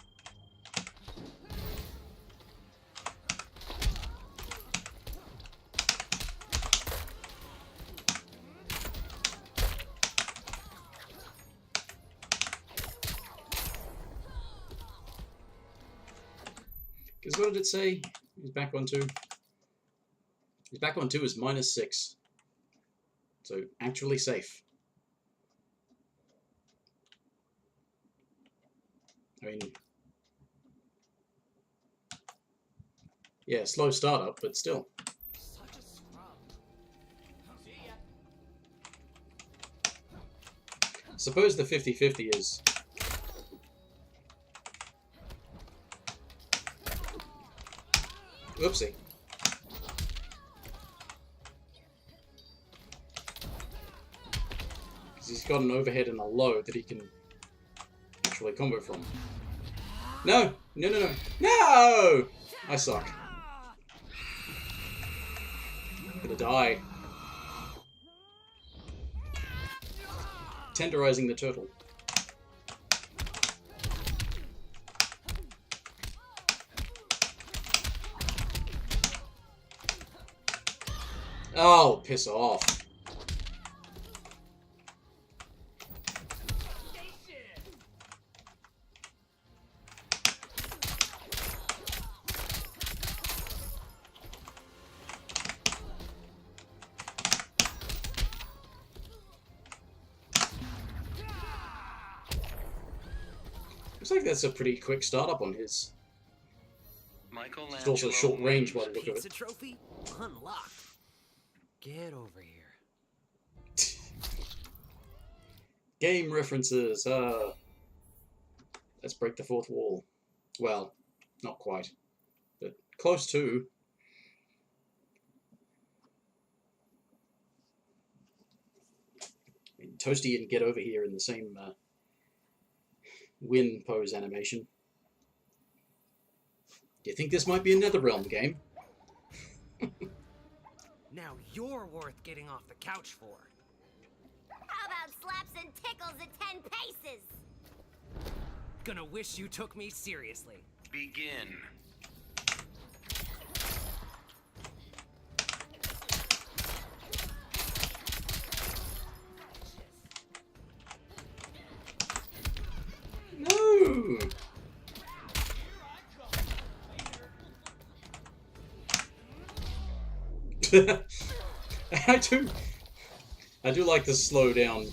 Because what did it say? He's back on 2. He's back on 2 is -6. So actually safe. I mean, yeah, slow startup, but still. Such a scrub. See ya. Suppose the 50-50 is... Oopsie. Because he's got an overhead and a low that he can actually combo from. No! No, no, no. No! I suck. I'm gonna die. Tenderizing the turtle. Oh, piss off. Looks like that's a pretty quick startup on his. It's also short range by the look of Pizza it. trophy unlocked. Get over here. Game references. Let's break the fourth wall. Well, not quite, but close to. I mean, Toasty and Get Over Here in the same win pose animation. Do you think this might be a NetherRealm game? Now you're worth getting off the couch for. How about slaps and tickles at 10 paces? Gonna wish you took me seriously. Begin. No! I do like the slow down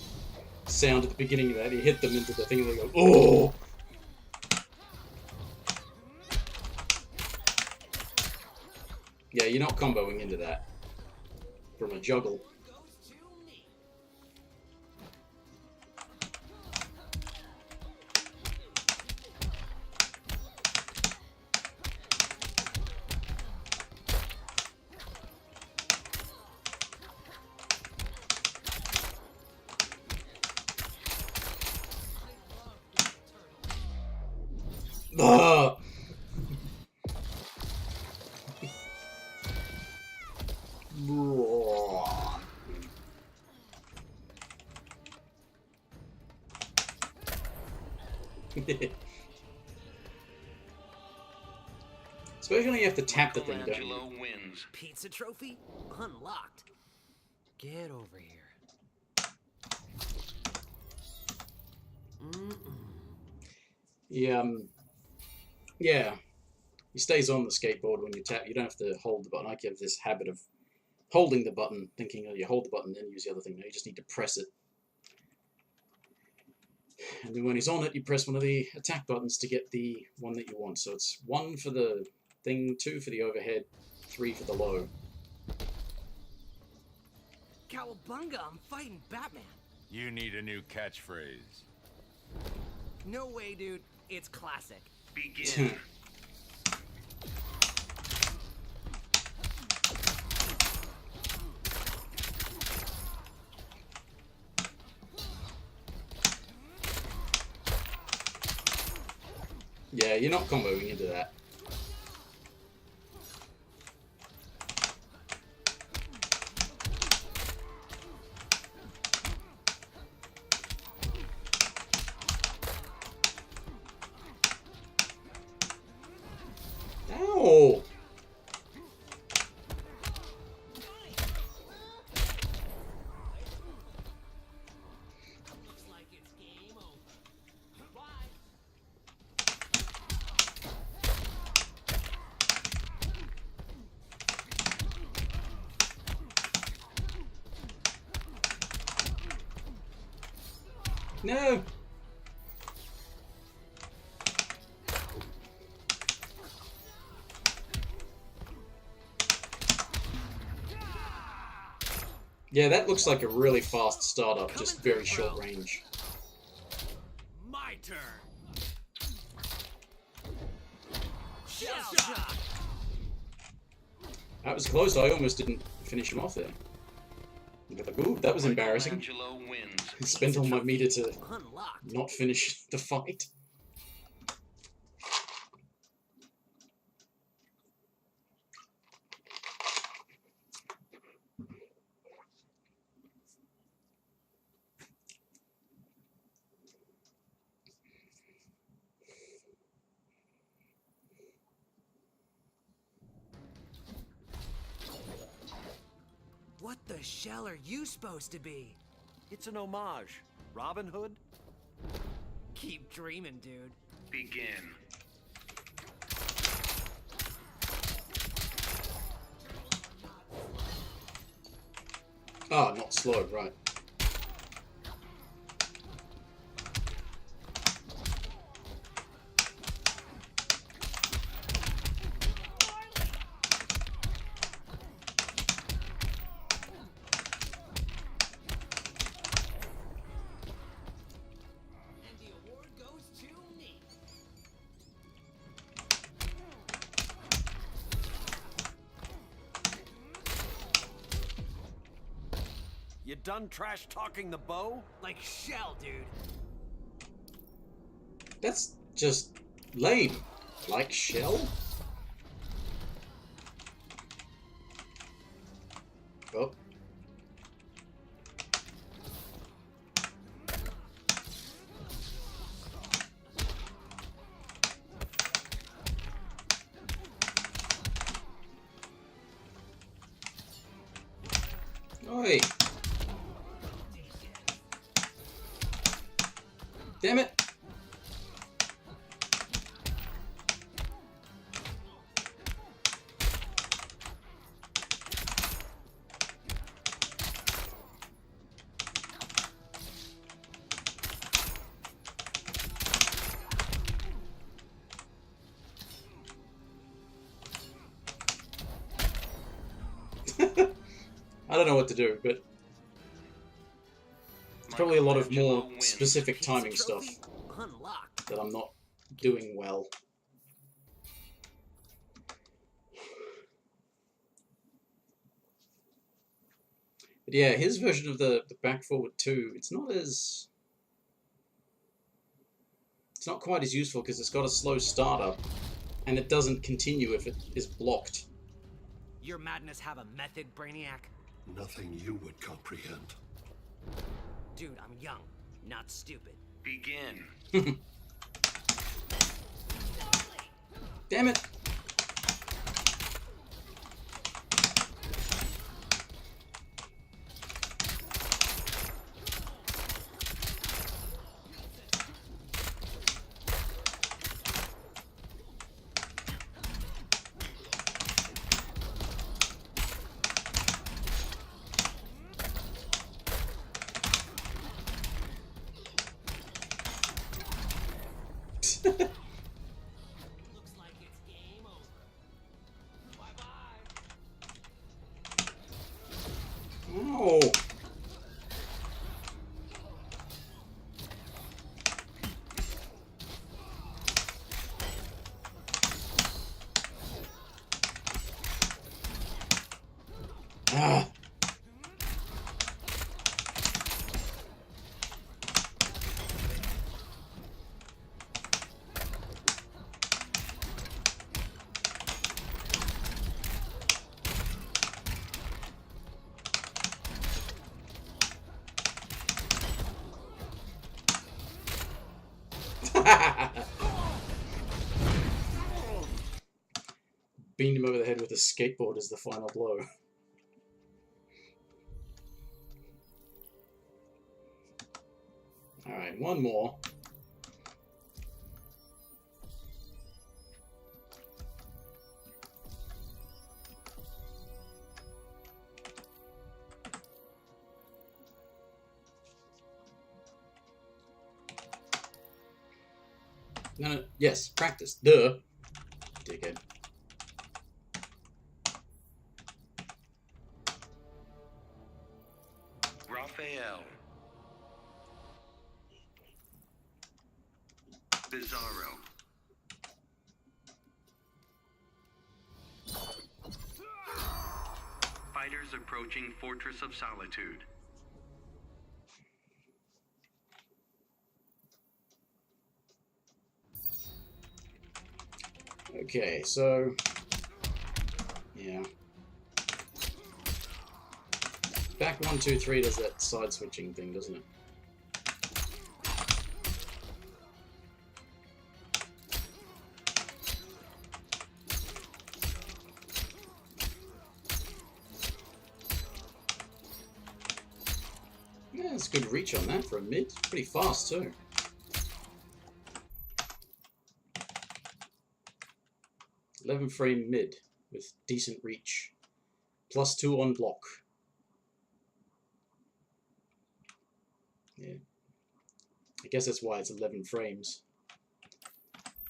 sound at the beginning of that. He hit them into the thing and they go, oh! Yeah, you're not comboing into that from a juggle. Ugh. Especially when you have to tap the thing, don't you? Michelangelo wins. Pizza trophy unlocked. Get over here. Yeah. He stays on the skateboard when you tap. You don't have to hold the button. I have this habit of holding the button, thinking, oh, you hold the button, then use the other thing. No, you just need to press it. And then when he's on it, you press one of the attack buttons to get the one that you want. So it's 1 for the thing, 2 for the overhead, 3 for the low. Cowabunga, I'm fighting Batman. You need a new catchphrase. No way, dude. It's classic. Begin. Yeah, you're not comboing into that. Ow! Looks like it's game over. Bye. No! Yeah, that looks like a really fast startup, just very short range. My turn. Shell shock. That was close. I almost didn't finish him off there. Ooh, that was embarrassing. Michelangelo wins. I spent all my meter to Unlocked. not finish the fight. What the shell are you supposed to be? It's an homage. Robin Hood? Keep dreaming, dude. Begin. Ah, not slow, right. And the award goes to me. You done trash talking the bow? Like shell, dude. That's just lame. Like shell? Oh. Oi. Damn it. I don't know what to do, but it's probably a lot of more specific timing stuff Unlocked. that I'm not doing well. But yeah, his version of the back forward 2, it's not quite as useful because it's got a slow startup and it doesn't continue if it is blocked. Your madness have a method, Brainiac? Nothing you would comprehend. Dude, I'm young, not stupid. Begin. Damn it! Looks like it's game over. Bye-bye. Oh. Ah. Beamed him over the head with a skateboard as the final blow. Alright, one more. No, yes, practice. Duh. Dickhead. Raphael. Bizarro. Fighters approaching Fortress of Solitude. Okay, so yeah. Back 1, 2, 3 does that side switching thing, doesn't it? Yeah, it's good reach on that for a mid. Pretty fast too. +11 frame mid with decent reach. +2 on block. Yeah. I guess that's why it's 11 frames.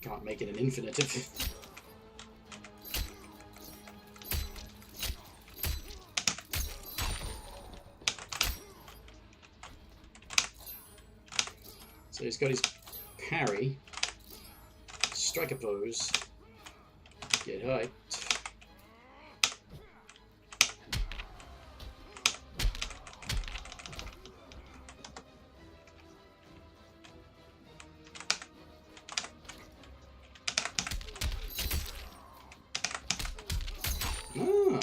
Can't make it an infinitive. So he's got his parry, strike a pose, get hyped. Ah.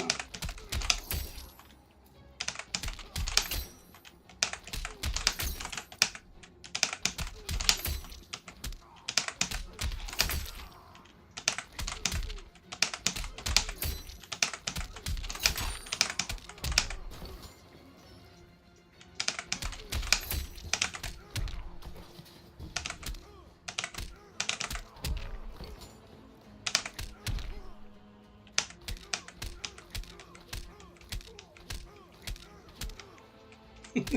Come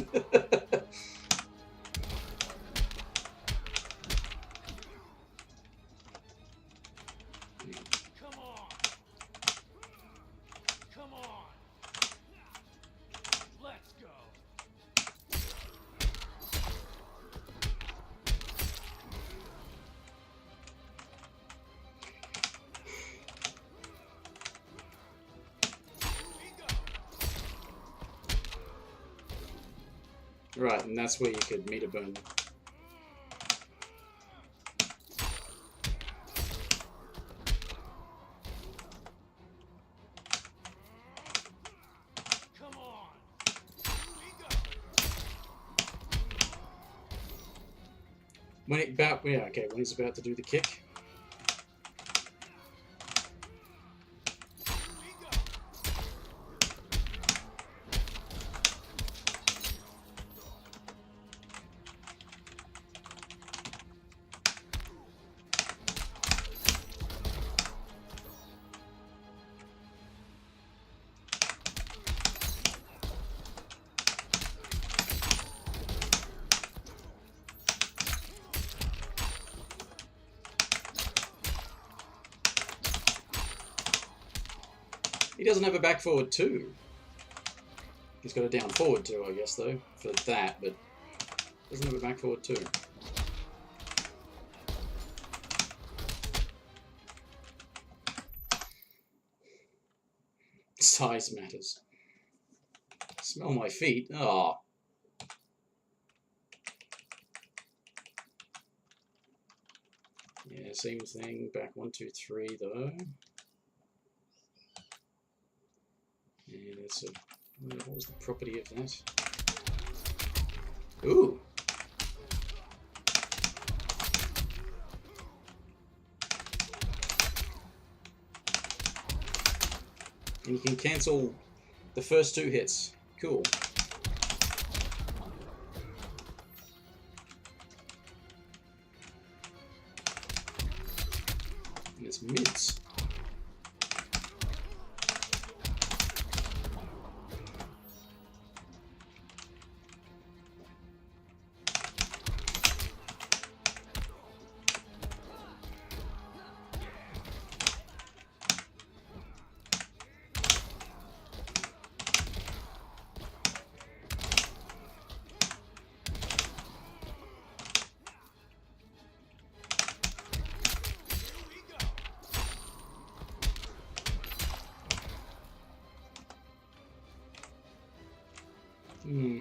on! Come on! Let's go! Right, and that's where you could meter burn. Come on! When he's about to do the kick. He doesn't have a back forward 2. He's got a down forward 2, I guess, though, for that, but doesn't have a back forward 2. Size matters. Smell my feet. Ah. Yeah, same thing. Back 1, 2, 3, though. And it's a, what was the property of that? Ooh! And you can cancel the first 2 hits. Cool. And it's mids. Hmm.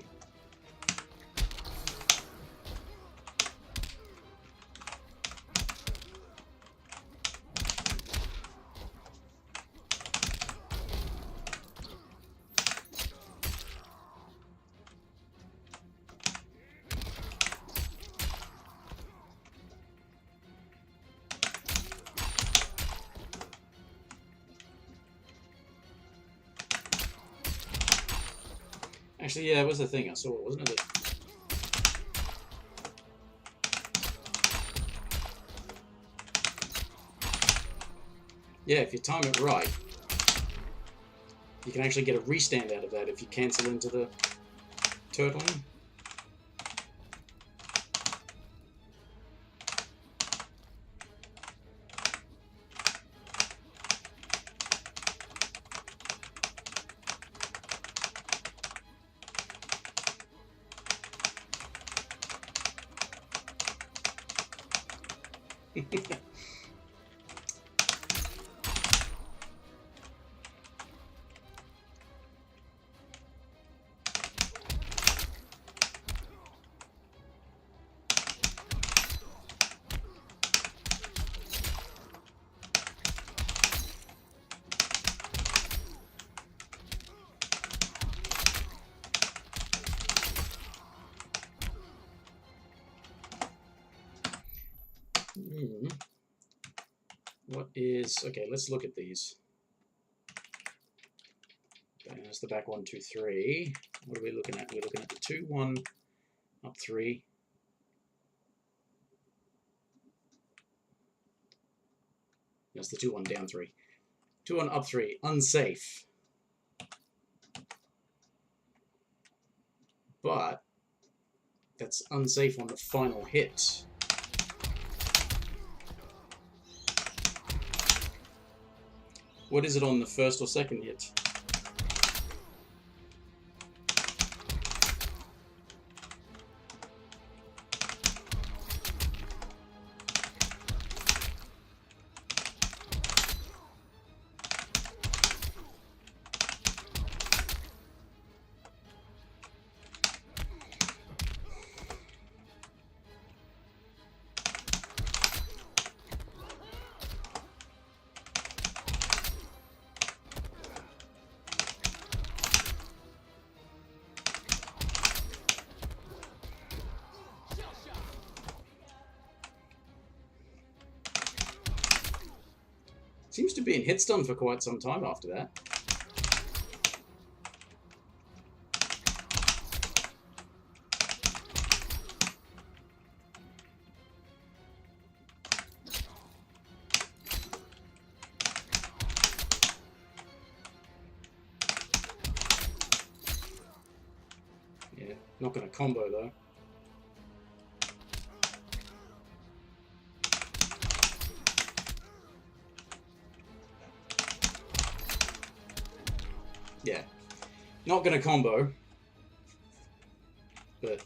Actually, yeah, it was the thing I saw, wasn't it? Yeah, if you time it right, you can actually get a restand out of that if you cancel into the turtling. What is... Okay, let's look at these. That's the back 1, 2, 3. What are we looking at? We're looking at the 2, 1, up 3. That's the 2, 1, down 3. 2, 1, up 3. Unsafe. But that's unsafe on the final hit. What is it on the first or second hit? Seems to be in hit stun for quite some time after that. Yeah, not going to combo though. Yeah, not going to combo, but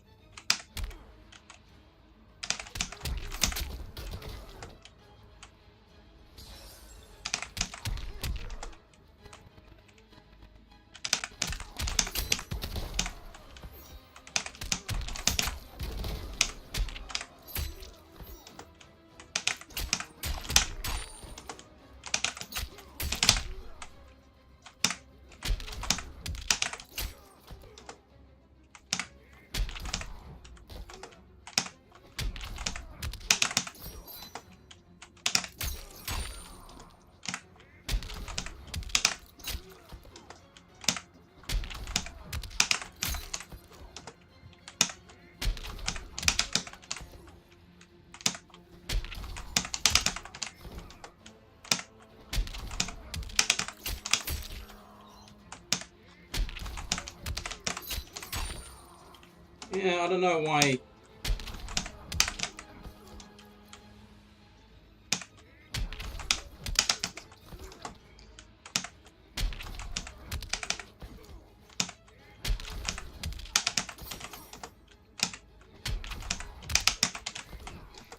yeah, I don't know why.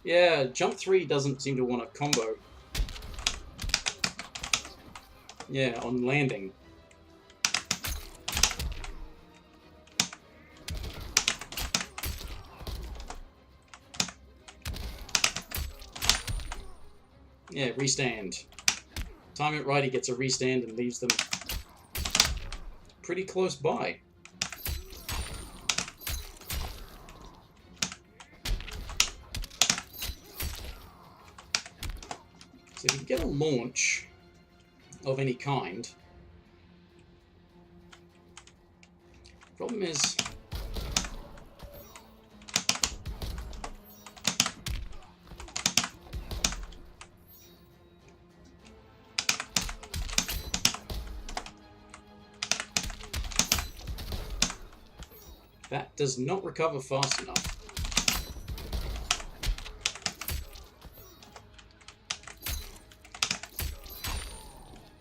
Yeah, jump 3 doesn't seem to want to combo. Yeah, on landing. Yeah, restand. Time it right, he gets a restand and leaves them pretty close by. So if you get a launch of any kind, problem is that does not recover fast enough.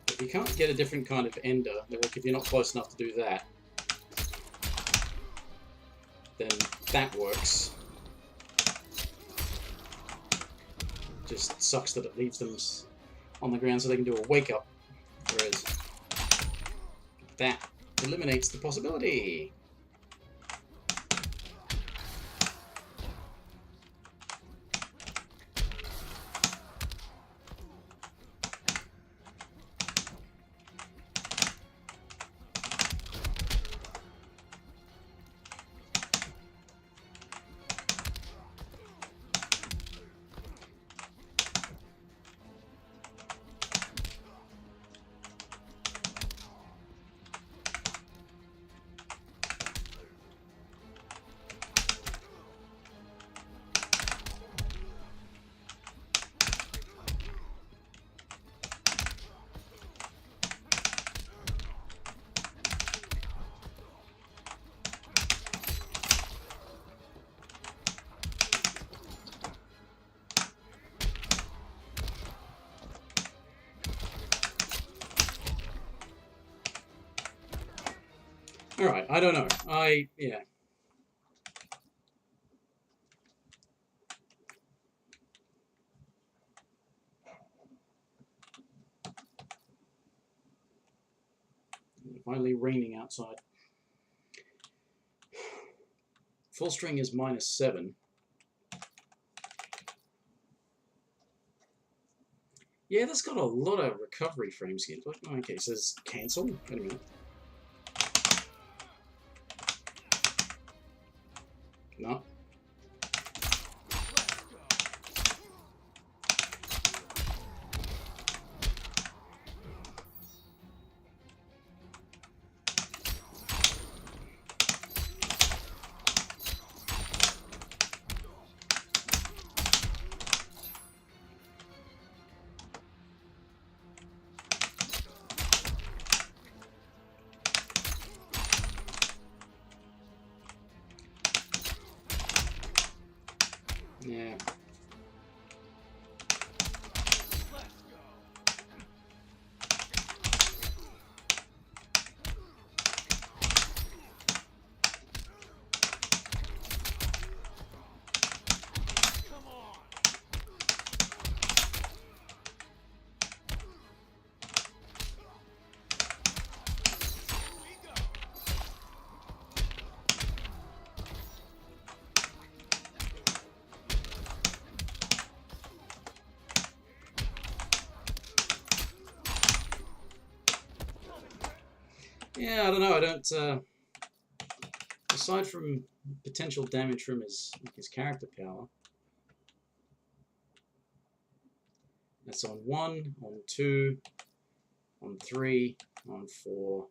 If you can't get a different kind of ender, like if you're not close enough to do that, then that works. Just sucks that it leaves them on the ground so they can do a wake up, whereas that eliminates the possibility. Alright, I don't know. Yeah. Finally raining outside. Full string is -7. Yeah, that's got a lot of recovery frames here. Okay, it says cancel. Wait a minute. No. Yeah. Yeah, I don't know. I don't. Aside from potential damage from his character power, that's on 1, on 2, on 3, on 4.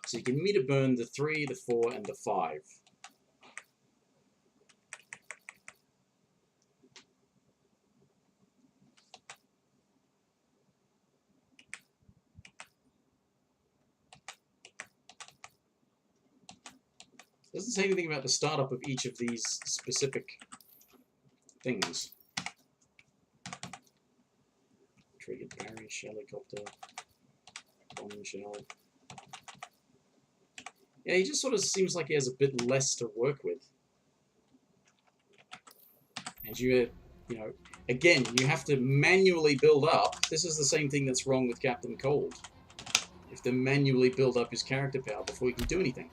So you can meter burn the 3, the 4, and the 5. Doesn't say anything about the startup of each of these specific things. Triggered barrier, helicopter, bomb shell. Yeah, he just sort of seems like he has a bit less to work with. And you know, again, you have to manually build up. This is the same thing that's wrong with Captain Cold. You have to manually build up his character power before he can do anything.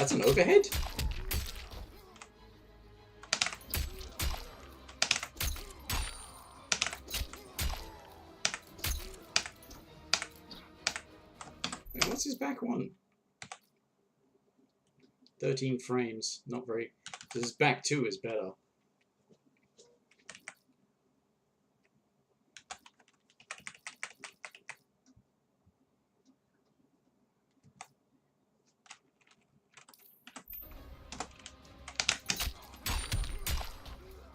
That's an overhead? Wait, what's his back one? 13 frames. Not very... His back 2 is better.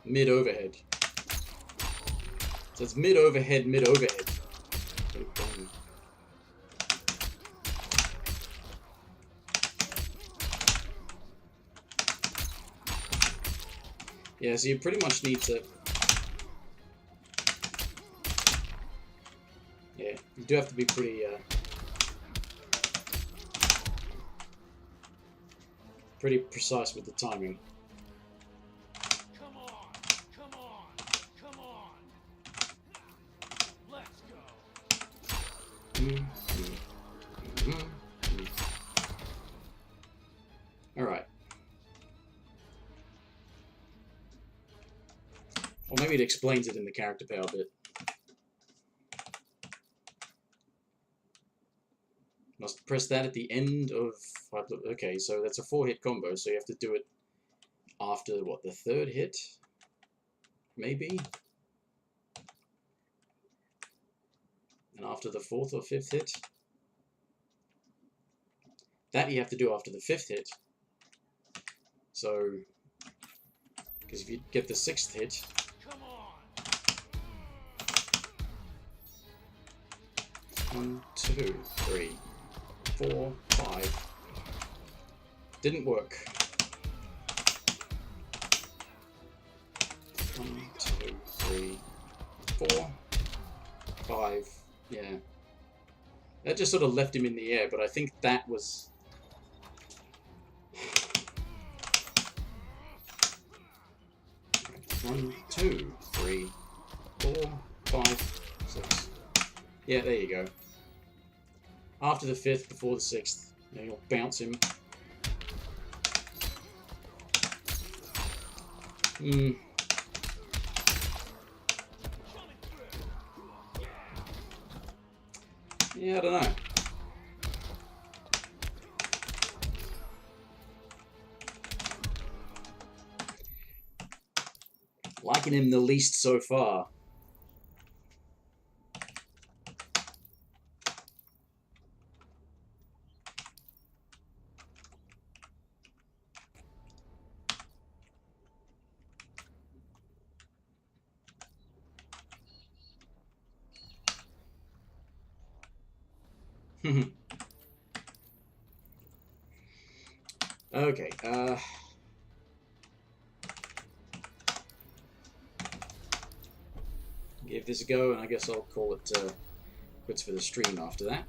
Mid overhead. So it's mid overhead, mid overhead. Yeah, so you pretty much need to... Yeah, you do have to be pretty, pretty precise with the timing. Come on, come on, come on. Let's go. Alright. Or maybe it explains it in the character power bit. Must press that at the end of... Okay, so that's a 4-hit combo, so you have to do it after, what, the 3rd hit? Maybe? And after the 4th or 5th hit? That you have to do after the 5th hit. So... Because if you get the 6th hit... Come on. 1, 2, 3, 4, 5. Didn't work. 1, 2, 3, 4, 5. Yeah. That just sort of left him in the air, but I think that was... One, 2, 3, 4, 5, 6. Yeah, there you go. After the 5th, before the 6th. Then you'll bounce him. Yeah, I don't know. Liking him the least so far. Okay, give this a go, and I guess I'll call it quits for the stream after that.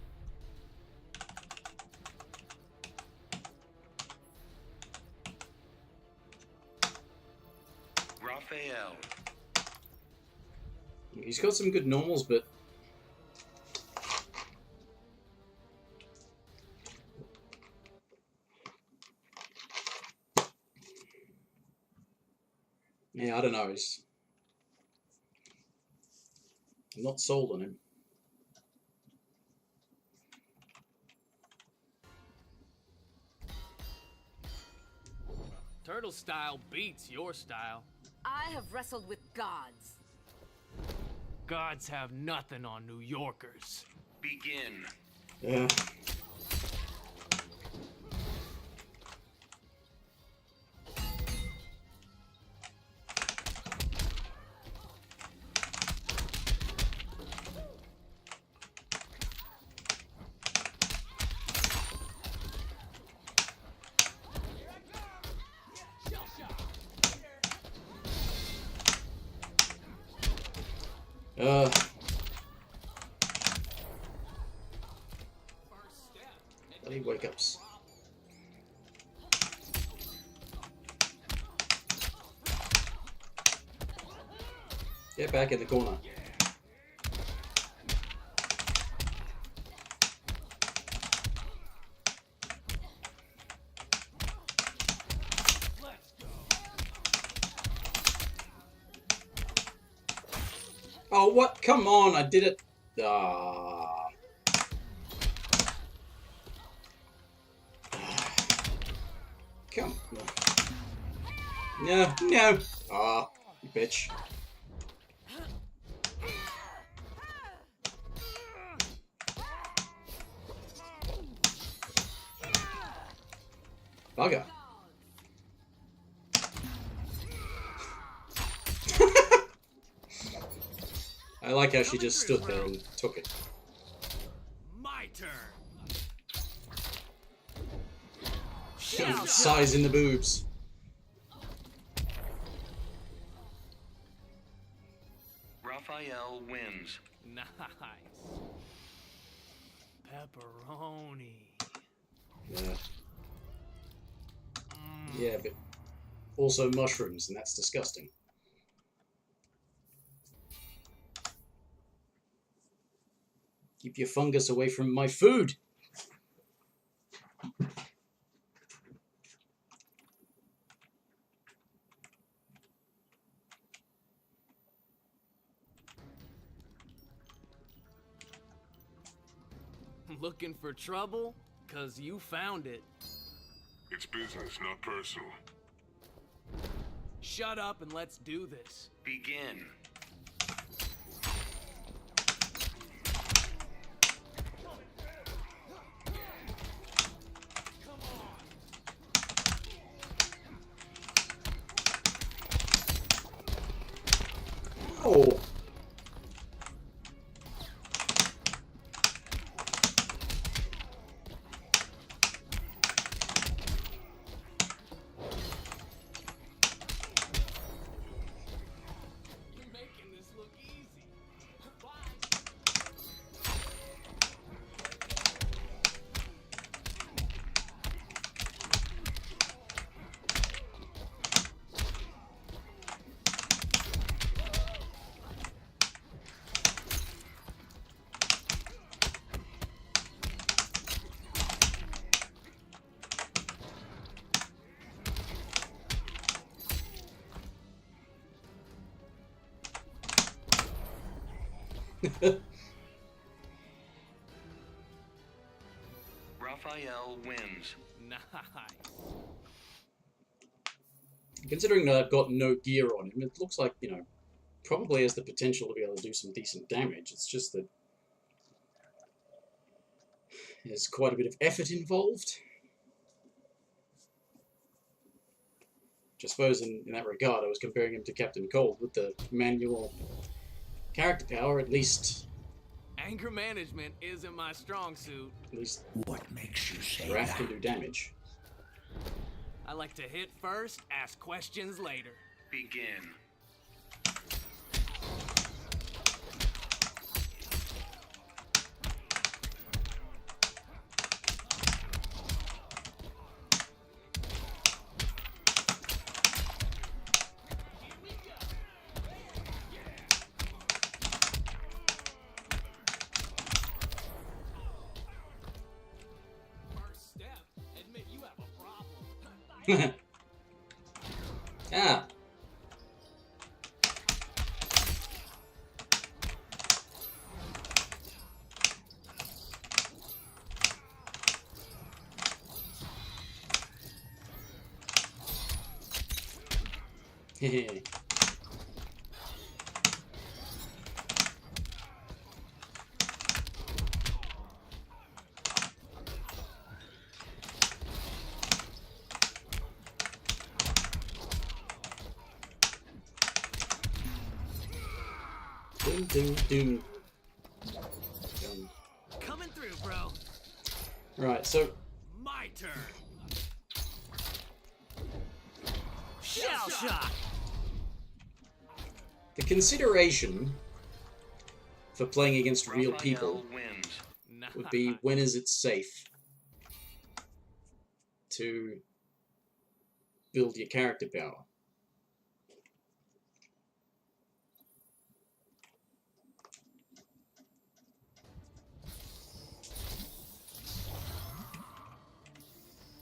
Raphael. He's got some good normals, but yeah, I don't know. I'm not sold on him. Turtle style beats your style. I have wrestled with gods. Gods have nothing on New Yorkers. Begin. Yeah. Bloody wake-ups. Get back in the corner. Oh, what? Come on, I did it. Ah. Come on. No, no. Ah, you bitch. Bugger. I like how she just stood there and took it. My turn. Size in the boobs. Raphael wins. Nice. Pepperoni. Yeah. Yeah, but also mushrooms, and that's disgusting. Keep your fungus away from my food. Looking for trouble? 'Cause you found it. It's business, not personal. Shut up and let's do this. Begin. Oh. You're making this look easy. Bye. Raphael wins. Nice. Considering that I've got no gear on him, it looks like, you know, probably has the potential to be able to do some decent damage. It's just that there's quite a bit of effort involved. Which I suppose in that regard I was comparing him to Captain Cold with the manual character power. At least Anger management isn't my strong suit. What makes you say Raph that? can do damage. I like to hit first, ask questions later. Begin. First step, admit you have a problem. Ah. Hehe. Doom, doom, doom. Coming through, bro. Right, so My turn. Shell shock. the consideration for playing against real people Raphael wins. would be, when is it safe to build your character power?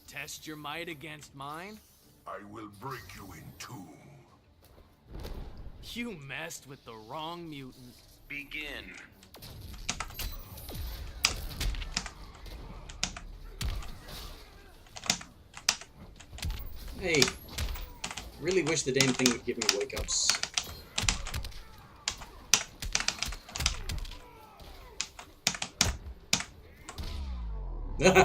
Test your might against mine? I will break you in two. You messed with the wrong mutant. Begin. Hey, really wish the damn thing would give me wake-ups. This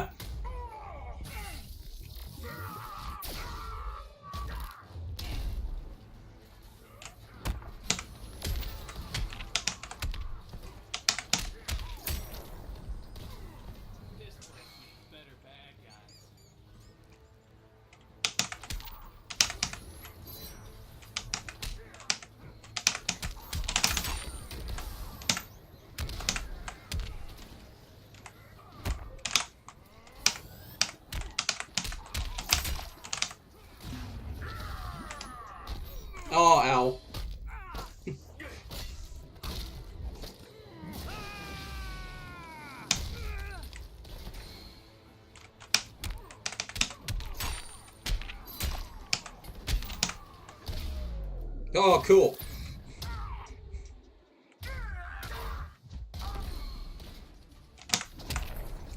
place needs better bad guys. Oh, ow. Oh, cool.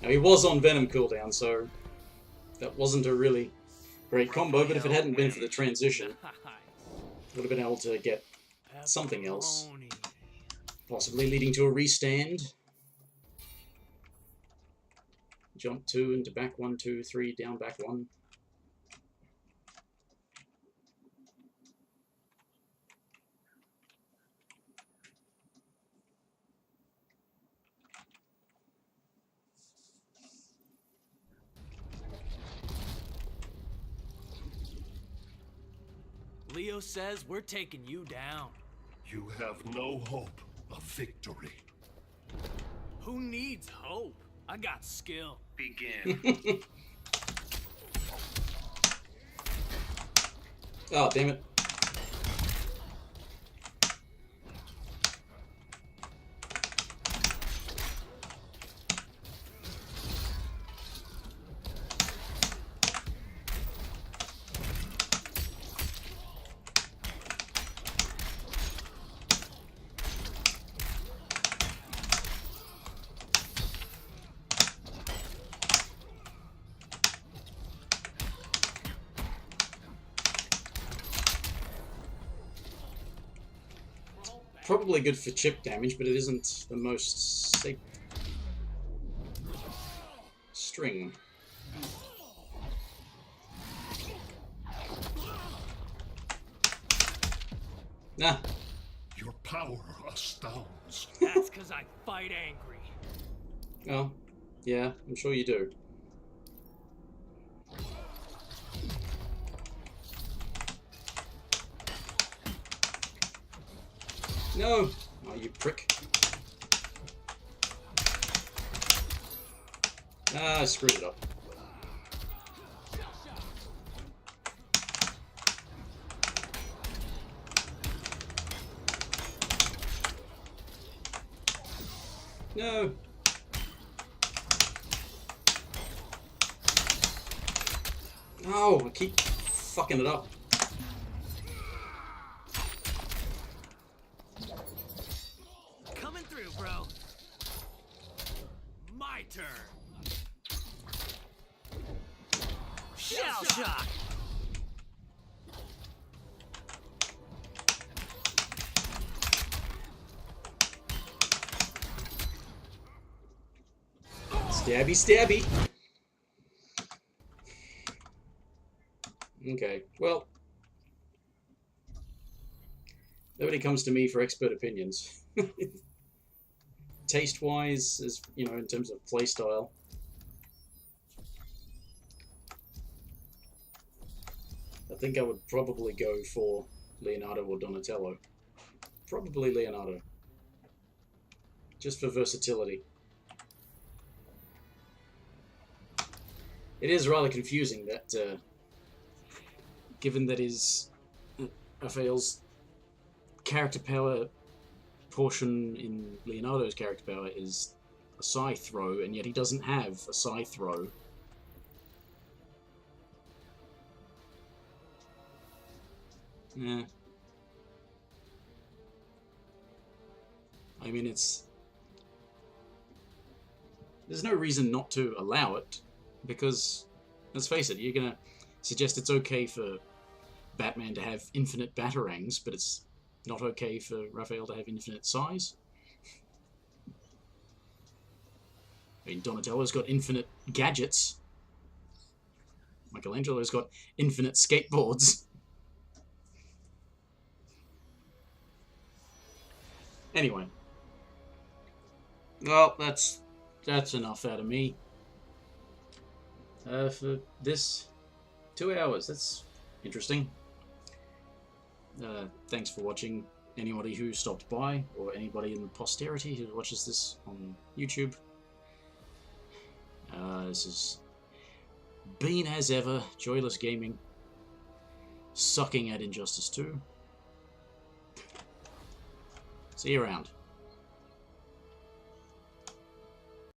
Now, he was on Venom cooldown, so that wasn't a really great combo, but if it hadn't been for the transition, would have been able to get something else. Possibly leading to a restand. Jump 2 into back 1, 2, 3, down back 1. Leo says we're taking you down. You have no hope of victory. Who needs hope? I got skill. Begin. Oh, damn it. Probably good for chip damage, but it isn't the most safe. String. Nah. Your power astounds. That's because I fight angry. Oh, yeah, I'm sure you do. No! Oh, you prick. Ah, I screwed it up. No! No, I keep fucking it up. Coming through, bro. My turn. Shell shock. Stabby, stabby. Okay, well, nobody comes to me for expert opinions. Taste-wise, as you know, in terms of playstyle, I think I would probably go for Leonardo or Donatello. Probably Leonardo, just for versatility. It is rather confusing that, given that his Raphael's character power portion in Leonardo's character power is a scythe throw, and yet he doesn't have a scythe throw. Yeah. I mean, there's no reason not to allow it, because, let's face it, you're gonna suggest it's okay for Batman to have infinite batarangs, but it's not okay for Raphael to have infinite size. I mean, Donatello's got infinite gadgets. Michelangelo's got infinite skateboards. Anyway. Well, that's enough out of me. For this 2 hours, that's interesting. Thanks for watching, anybody who stopped by, or anybody in the posterity who watches this on YouTube. This has been, as ever, Joyless Gaming, sucking at Injustice 2. See you around.